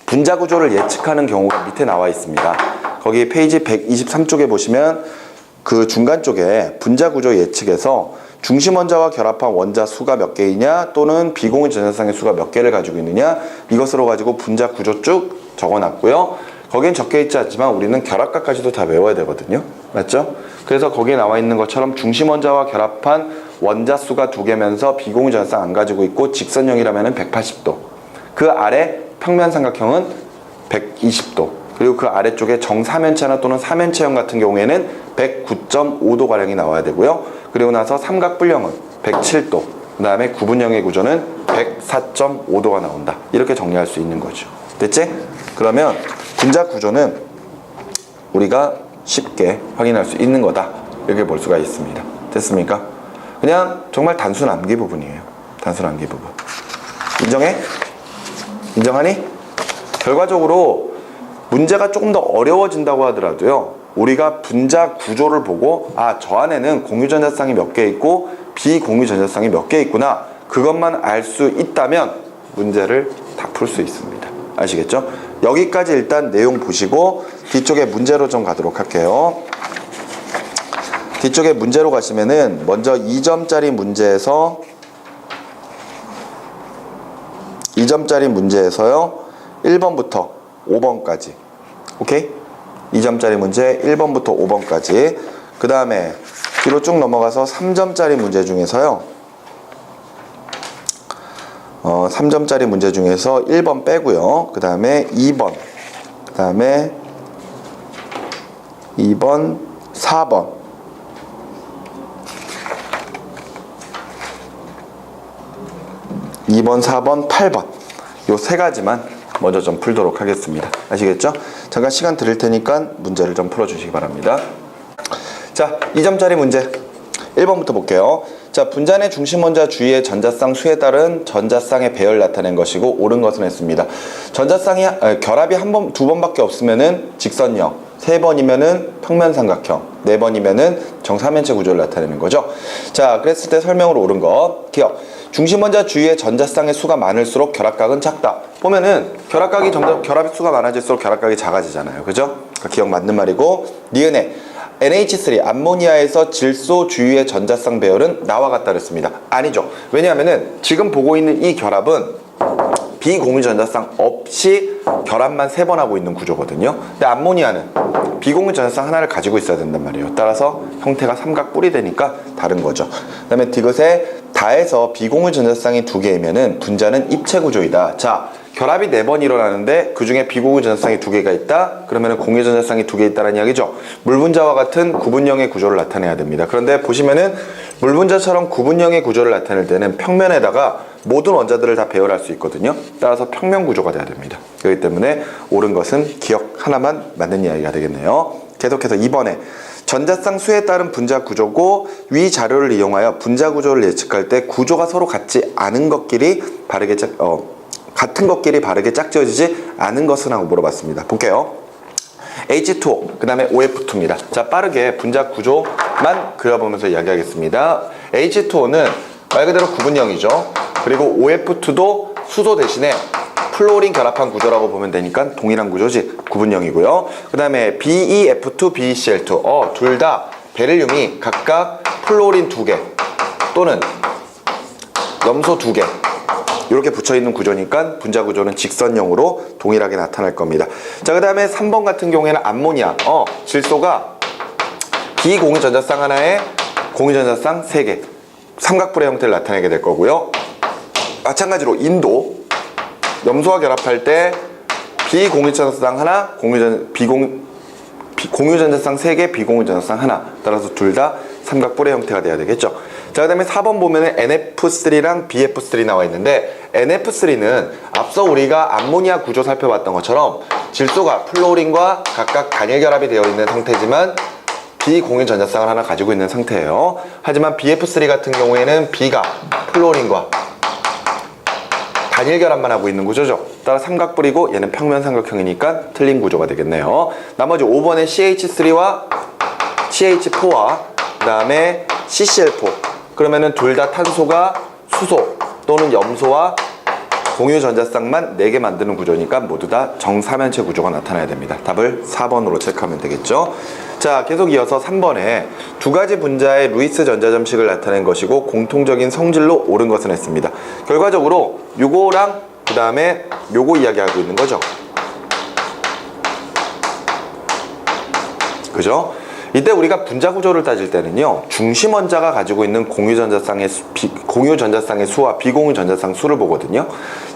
분자 구조를 예측하는 경우가 밑에 나와 있습니다. 거기 페이지 123쪽에 보시면 그 중간 쪽에 분자 구조 예측에서 중심 원자와 결합한 원자 수가 몇 개이냐, 또는 비공유 전자쌍의 수가 몇 개를 가지고 있느냐, 이것으로 가지고 분자 구조 쭉 적어놨고요. 거긴 적혀 있지 않지만 우리는 결합각까지도 다 외워야 되거든요. 맞죠? 그래서 거기에 나와 있는 것처럼 중심 원자와 결합한 원자 수가 2개면서 비공유 전자쌍 안 가지고 있고 직선형이라면 180도. 그 아래 평면 삼각형은 120도. 그리고 그 아래쪽에 정사면체나 또는 사면체형 같은 경우에는 109.5도가량이 나와야 되고요. 그리고 나서 삼각뿔형은 107도. 그 다음에 구분형의 구조는 104.5도가 나온다. 이렇게 정리할 수 있는 거죠. 됐지? 그러면 분자 구조는 우리가 쉽게 확인할 수 있는 거다. 이렇게 볼 수가 있습니다. 됐습니까? 그냥 정말 단순 암기 부분이에요. 단순 암기 부분. 인정해? 인정하니? 결과적으로 문제가 조금 더 어려워진다고 하더라도요, 우리가 분자 구조를 보고 저 안에는 공유 전자쌍이 몇 개 있고 비공유 전자쌍이 몇 개 있구나, 그것만 알 수 있다면 문제를 다 풀 수 있습니다. 아시겠죠? 여기까지 일단 내용 보시고 뒤쪽에 문제로 좀 가도록 할게요. 뒤쪽에 문제로 가시면은 먼저 2점짜리 문제에서 1번부터 5번까지. 오케이? 2점짜리 문제 1번부터 5번까지. 그 다음에 뒤로 쭉 넘어가서 3점짜리 문제 중에서요. 3점짜리 문제 중에서 1번 빼고요. 그 다음에 2번. 그 다음에 2번, 4번. 2번, 4번, 8번. 요 세 가지만 먼저 좀 풀도록 하겠습니다. 아시겠죠? 잠깐 시간 드릴 테니까 문제를 좀 풀어주시기 바랍니다. 자, 2점짜리 문제 1번부터 볼게요. 자, 분자 내 중심 원자 주위의 전자쌍 수에 따른 전자쌍의 배열을 나타낸 것이고 옳은 것은 했습니다. 전자쌍이 결합이 두 번밖에 없으면은 직선형, 3번이면은 평면 삼각형, 4번이면은 정사면체 구조를 나타내는 거죠. 자, 그랬을 때 설명으로 옳은 거 기억. 중심 원자 주위의 전자쌍의 수가 많을수록 결합각은 작다. 보면은 결합각이 결합 수가 많아질수록 결합각이 작아지잖아요. 그죠? 그러니까 기억 맞는 말이고, 니은에 NH3 암모니아에서 질소 주위의 전자쌍 배열은 나와 같다 그랬습니다. 아니죠. 왜냐하면은 지금 보고 있는 이 결합은 비공유 전자쌍 없이 결합만 3번 하고 있는 구조거든요. 근데 암모니아는 비공유 전자쌍 하나를 가지고 있어야 된단 말이에요. 따라서 형태가 삼각뿔이 되니까 다른 거죠. 그 다음에 디귿에 다해서 비공유 전자쌍이 2개이면은 분자는 입체 구조이다. 자, 결합이 4번 일어나는데 그 중에 비공유 전자쌍이 2개가 있다? 그러면 공유 전자쌍이 2개 있다는 이야기죠. 물분자와 같은 구분형의 구조를 나타내야 됩니다. 그런데 보시면은 물분자처럼 구분형의 구조를 나타낼 때는 평면에다가 모든 원자들을 다 배열할 수 있거든요. 따라서 평면 구조가 돼야 됩니다. 그렇기 때문에 옳은 것은 기억 하나만 맞는 이야기가 되겠네요. 계속해서 2번에 전자쌍 수에 따른 분자 구조고, 위 자료를 이용하여 분자 구조를 예측할 때 구조가 서로 같지 않은 것끼리 같은 것끼리 바르게 짝지어지지 않은 것은 하고 물어봤습니다. 볼게요. H2O, 그 다음에 OF2입니다. 자, 빠르게 분자 구조만 그려보면서 이야기하겠습니다. H2O는 말 그대로 구분형이죠. 그리고 OF2도 수소 대신에 플로린 결합한 구조라고 보면 되니까 동일한 구조지. 구분형이고요. 그 다음에 BeF2, BeCl2. 둘 다 베릴륨이 각각 플로린 2개 또는 염소 2개 이렇게 붙여있는 구조니까 분자 구조는 직선형으로 동일하게 나타날 겁니다. 자, 그 다음에 3번 같은 경우에는 암모니아. 질소가 비공유전자쌍 하나에 공유전자쌍 3개 삼각불의 형태를 나타내게 될 거고요. 마찬가지로 인도 염소와 결합할 때 비공유전자쌍 하나, 공유전자쌍 3개, 비공유전자쌍 하나. 따라서 둘 다 삼각불의 형태가 돼야 되겠죠. 자, 그 다음에 4번 보면은 NF3랑 BF3 나와 있는데, NF3는 앞서 우리가 암모니아 구조 살펴봤던 것처럼 질소가 플로린과 각각 단일 결합이 되어 있는 상태지만 비공유 전자쌍을 하나 가지고 있는 상태예요. 하지만 BF3 같은 경우에는 B가 플로린과 단일 결합만 하고 있는 구조죠. 따라 삼각불이고 얘는 평면 삼각형이니까 틀린 구조가 되겠네요. 나머지 5번의 CH3와 CH4와 그 다음에 CCl4. 그러면은 둘 다 탄소가 수소 또는 염소와 공유 전자쌍만 4개 만드는 구조니까 모두 다 정사면체 구조가 나타나야 됩니다. 답을 4번으로 체크하면 되겠죠. 자, 계속 이어서 3번에 두 가지 분자의 루이스 전자점식을 나타낸 것이고 공통적인 성질로 옳은 것은 했습니다. 결과적으로 요거랑 그 다음에 요거 이야기하고 있는 거죠. 그죠? 이때 우리가 분자 구조를 따질 때는요, 중심 원자가 가지고 있는 공유 전자쌍의 수와 비공유 전자쌍 수를 보거든요.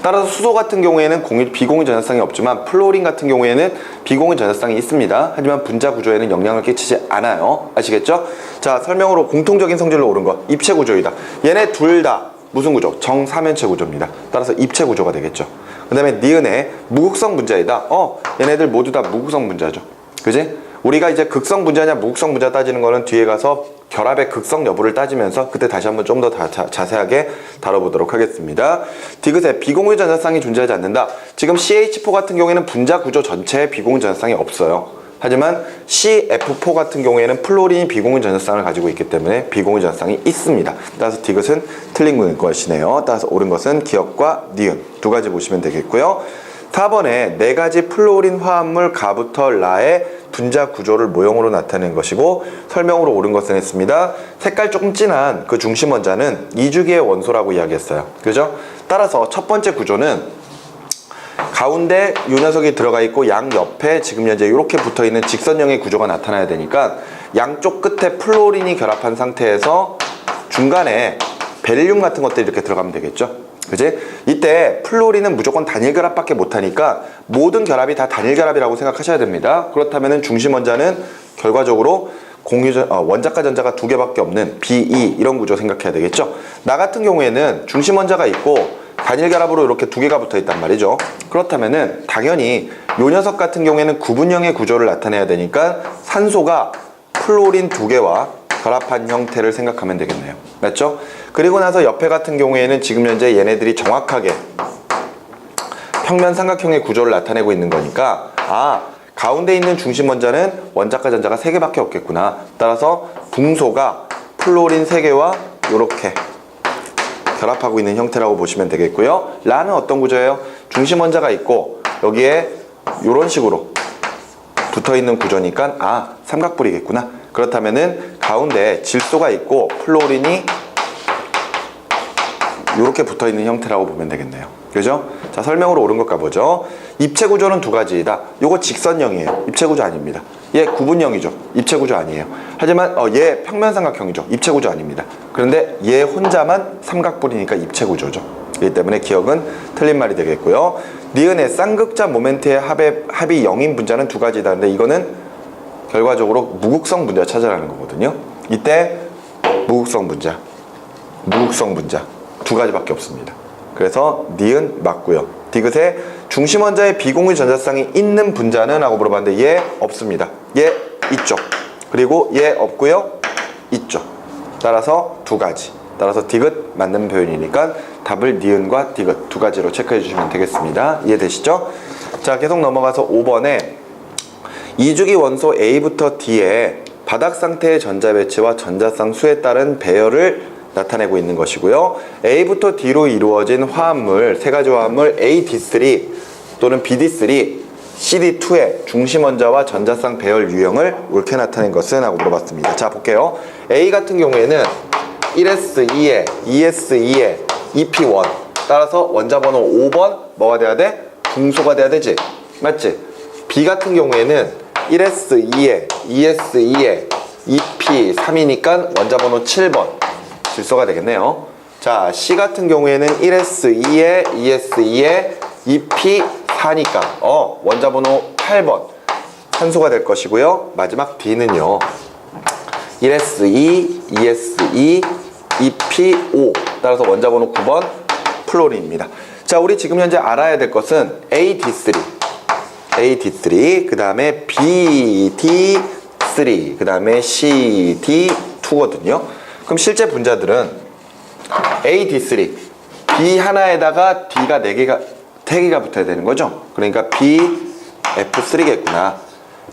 따라서 수소 같은 경우에는 비공유 전자쌍이 없지만 플로린 같은 경우에는 비공유 전자쌍이 있습니다. 하지만 분자 구조에는 영향을 끼치지 않아요. 아시겠죠? 자, 설명으로 공통적인 성질로 옳은 것, 입체 구조이다. 얘네 둘 다 무슨 구조? 정사면체 구조입니다. 따라서 입체 구조가 되겠죠. 그 다음에 니은의 무극성 분자이다. 얘네들 모두 다 무극성 분자죠. 그지? 우리가 이제 극성 분자냐 무극성 분자 따지는 거는 뒤에 가서 결합의 극성 여부를 따지면서 그때 다시 한번 좀 더 자세하게 다뤄보도록 하겠습니다. 디귿에 비공유 전자쌍이 존재하지 않는다. 지금 CH4 같은 경우에는 분자 구조 전체에 비공유 전자쌍이 없어요. 하지만 CF4 같은 경우에는 플로린이 비공유 전자쌍을 가지고 있기 때문에 비공유 전자쌍이 있습니다. 따라서 디귿은 틀린 것이네요. 따라서 옳은 것은 기역과 니은 두 가지 보시면 되겠고요. 4번에 4가지 플로린 화합물 가부터 라의 분자 구조를 모형으로 나타낸 것이고 설명으로 옳은 것은 했습니다. 색깔 조금 진한 그 중심 원자는 2주기의 원소라고 이야기했어요. 그죠? 따라서 첫 번째 구조는 가운데 이 녀석이 들어가 있고 양 옆에 지금 현재 이렇게 붙어있는 직선형의 구조가 나타나야 되니까 양쪽 끝에 플로린이 결합한 상태에서 중간에 베릴륨 같은 것들이 이렇게 들어가면 되겠죠. 그지? 이때 플로린은 무조건 단일 결합밖에 못하니까 모든 결합이 다 단일 결합이라고 생각하셔야 됩니다. 그렇다면 중심 원자는 결과적으로 원자과 전자가 2개밖에 없는 BE 이런 구조 생각해야 되겠죠. 나 같은 경우에는 중심 원자가 있고 단일 결합으로 이렇게 2개가 붙어 있단 말이죠. 그렇다면은 당연히 요 녀석 같은 경우에는 구분형의 구조를 나타내야 되니까 산소가 플로린 2개와 결합한 형태를 생각하면 되겠네요. 맞죠? 그리고 나서 옆에 같은 경우에는 지금 현재 얘네들이 정확하게 평면 삼각형의 구조를 나타내고 있는 거니까 가운데 있는 중심 원자는 원자과 전자가 3개밖에 없겠구나. 따라서 붕소가 플로린 3개와 이렇게 결합하고 있는 형태라고 보시면 되겠고요. 라는 어떤 구조예요? 중심 원자가 있고 여기에 이런 식으로 붙어있는 구조니까 삼각불이겠구나. 그렇다면은 가운데 질소가 있고 플로린이 이렇게 붙어있는 형태라고 보면 되겠네요. 그죠? 자, 설명으로 옳은 것 가보죠. 입체 구조는 2가지이다. 요거 직선형이에요. 입체 구조 아닙니다. 얘 구분형이죠. 입체 구조 아니에요. 하지만 얘 평면 삼각형이죠. 입체 구조 아닙니다. 그런데 얘 혼자만 삼각불이니까 입체 구조죠. 그렇기 때문에 기억은 틀린 말이 되겠고요. 니은의 쌍극자 모멘트의 합이 0인 분자는 2가지다. 근데 이거는 결과적으로 무극성 분자 찾아라는 거거든요. 이때 무극성 분자 2가지밖에 없습니다. 그래서 니은 맞고요. 디귿에 중심 원자의 비공유 전자쌍이 있는 분자는? 하고 물어봤는데 얘 없습니다. 얘 있죠. 그리고 얘 없고요. 있죠. 따라서 2가지. 따라서 디귿 맞는 표현이니까 답을 니은과 디귿 2가지로 체크해 주시면 되겠습니다. 이해되시죠? 자, 계속 넘어가서 5번에 2주기 원소 A부터 D에 바닥 상태의 전자 배치와 전자쌍 수에 따른 배열을 나타내고 있는 것이고요. A부터 D로 이루어진 화합물, 세 가지 화합물 AD3 또는 BD3, CD2의 중심 원자와 전자쌍 배열 유형을 옳게 나타낸 것은? 하고 물어봤습니다. 자, 볼게요. A 같은 경우에는 1S2에 2S2에 EP1, 따라서 원자 번호 5번 뭐가 돼야 돼? 중소가 돼야 되지, 맞지? B 같은 경우에는 1S2에 2S2에 EP3이니까 원자 번호 7번 질소가 되겠네요. 자, C 같은 경우에는 1S2에 2S2에 EP4니까 원자 번호 8번 산소가 될 것이고요. 마지막 D는요, 1S2, 2S2, EP5, 따라서 원자 번호 9번 플로린입니다. 자, 우리 지금 현재 알아야 될 것은 AD3, 그 다음에 BD3, 그 다음에 CD2거든요. 그럼 실제 분자들은 AD3, B 하나에다가 D가 3개가 붙어야 되는 거죠. 그러니까 BF3겠구나.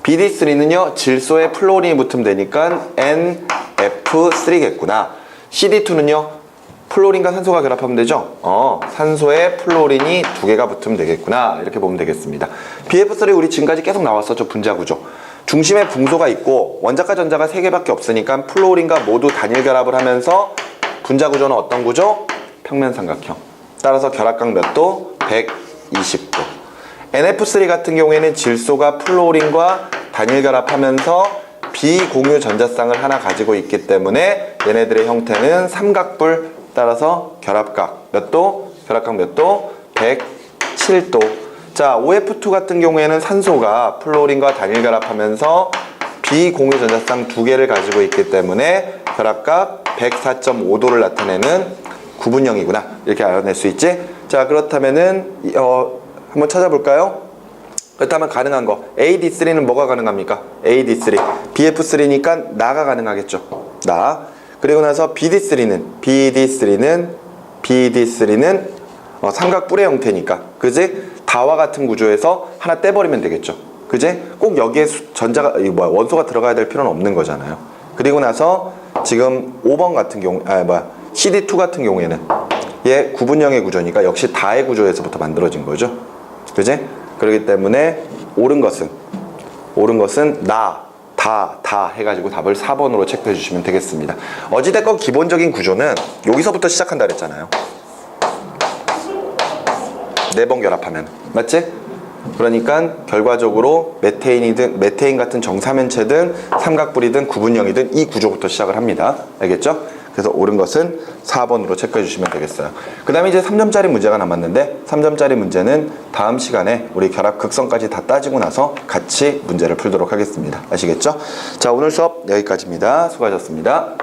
BD3는요, 질소에 플로린이 붙으면 되니까 NF3겠구나. CD2는요, 플로린과 산소가 결합하면 되죠. 산소에 플로린이 2개가 붙으면 되겠구나. 이렇게 보면 되겠습니다. BF3 우리 지금까지 계속 나왔었죠. 분자 구조. 중심에 붕소가 있고 원자과 전자가 3개밖에 없으니까 플로린과 모두 단일 결합을 하면서 분자 구조는 어떤 구조? 평면 삼각형. 따라서 결합각 몇 도? 120도. NF3 같은 경우에는 질소가 플로린과 단일 결합하면서 비공유 전자쌍을 하나 가지고 있기 때문에 얘네들의 형태는 삼각불. 따라서 결합각 몇 도? 결합각 몇 도? 107도. 자, OF2 같은 경우에는 산소가 플로린과 단일 결합하면서 비공유 전자쌍 2개를 가지고 있기 때문에 결합각 104.5도를 나타내는 구분형이구나. 이렇게 알아낼 수 있지? 자, 그렇다면은 한번 찾아볼까요? 그렇다면 가능한 거 AD3는 뭐가 가능합니까? AD3 BF3니까 나가 가능하겠죠. 나. 그리고 나서 BD3는 삼각뿔의 형태니까, 그지? 다와 같은 구조에서 하나 떼버리면 되겠죠. 그지? 꼭 여기에 원소가 들어가야 될 필요는 없는 거잖아요. 그리고 나서 지금 5번 같은 경우, CD2 같은 경우에는 얘 구분형의 구조니까 역시 다의 구조에서부터 만들어진 거죠. 그지? 그렇기 때문에 옳은 것은 다 해가지고 답을 4번으로 체크해 주시면 되겠습니다. 어찌됐건 기본적인 구조는 여기서부터 시작한다 그랬잖아요. 4번 결합하면, 맞지? 그러니까 결과적으로 메테인 같은 정사면체든 삼각뿔이든 구분형이든 이 구조부터 시작을 합니다. 알겠죠? 그래서 옳은 것은 4번으로 체크해 주시면 되겠어요. 그 다음에 이제 3점짜리 문제가 남았는데, 3점짜리 문제는 다음 시간에 우리 결합 극성까지 다 따지고 나서 같이 문제를 풀도록 하겠습니다. 아시겠죠? 자, 오늘 수업 여기까지입니다. 수고하셨습니다.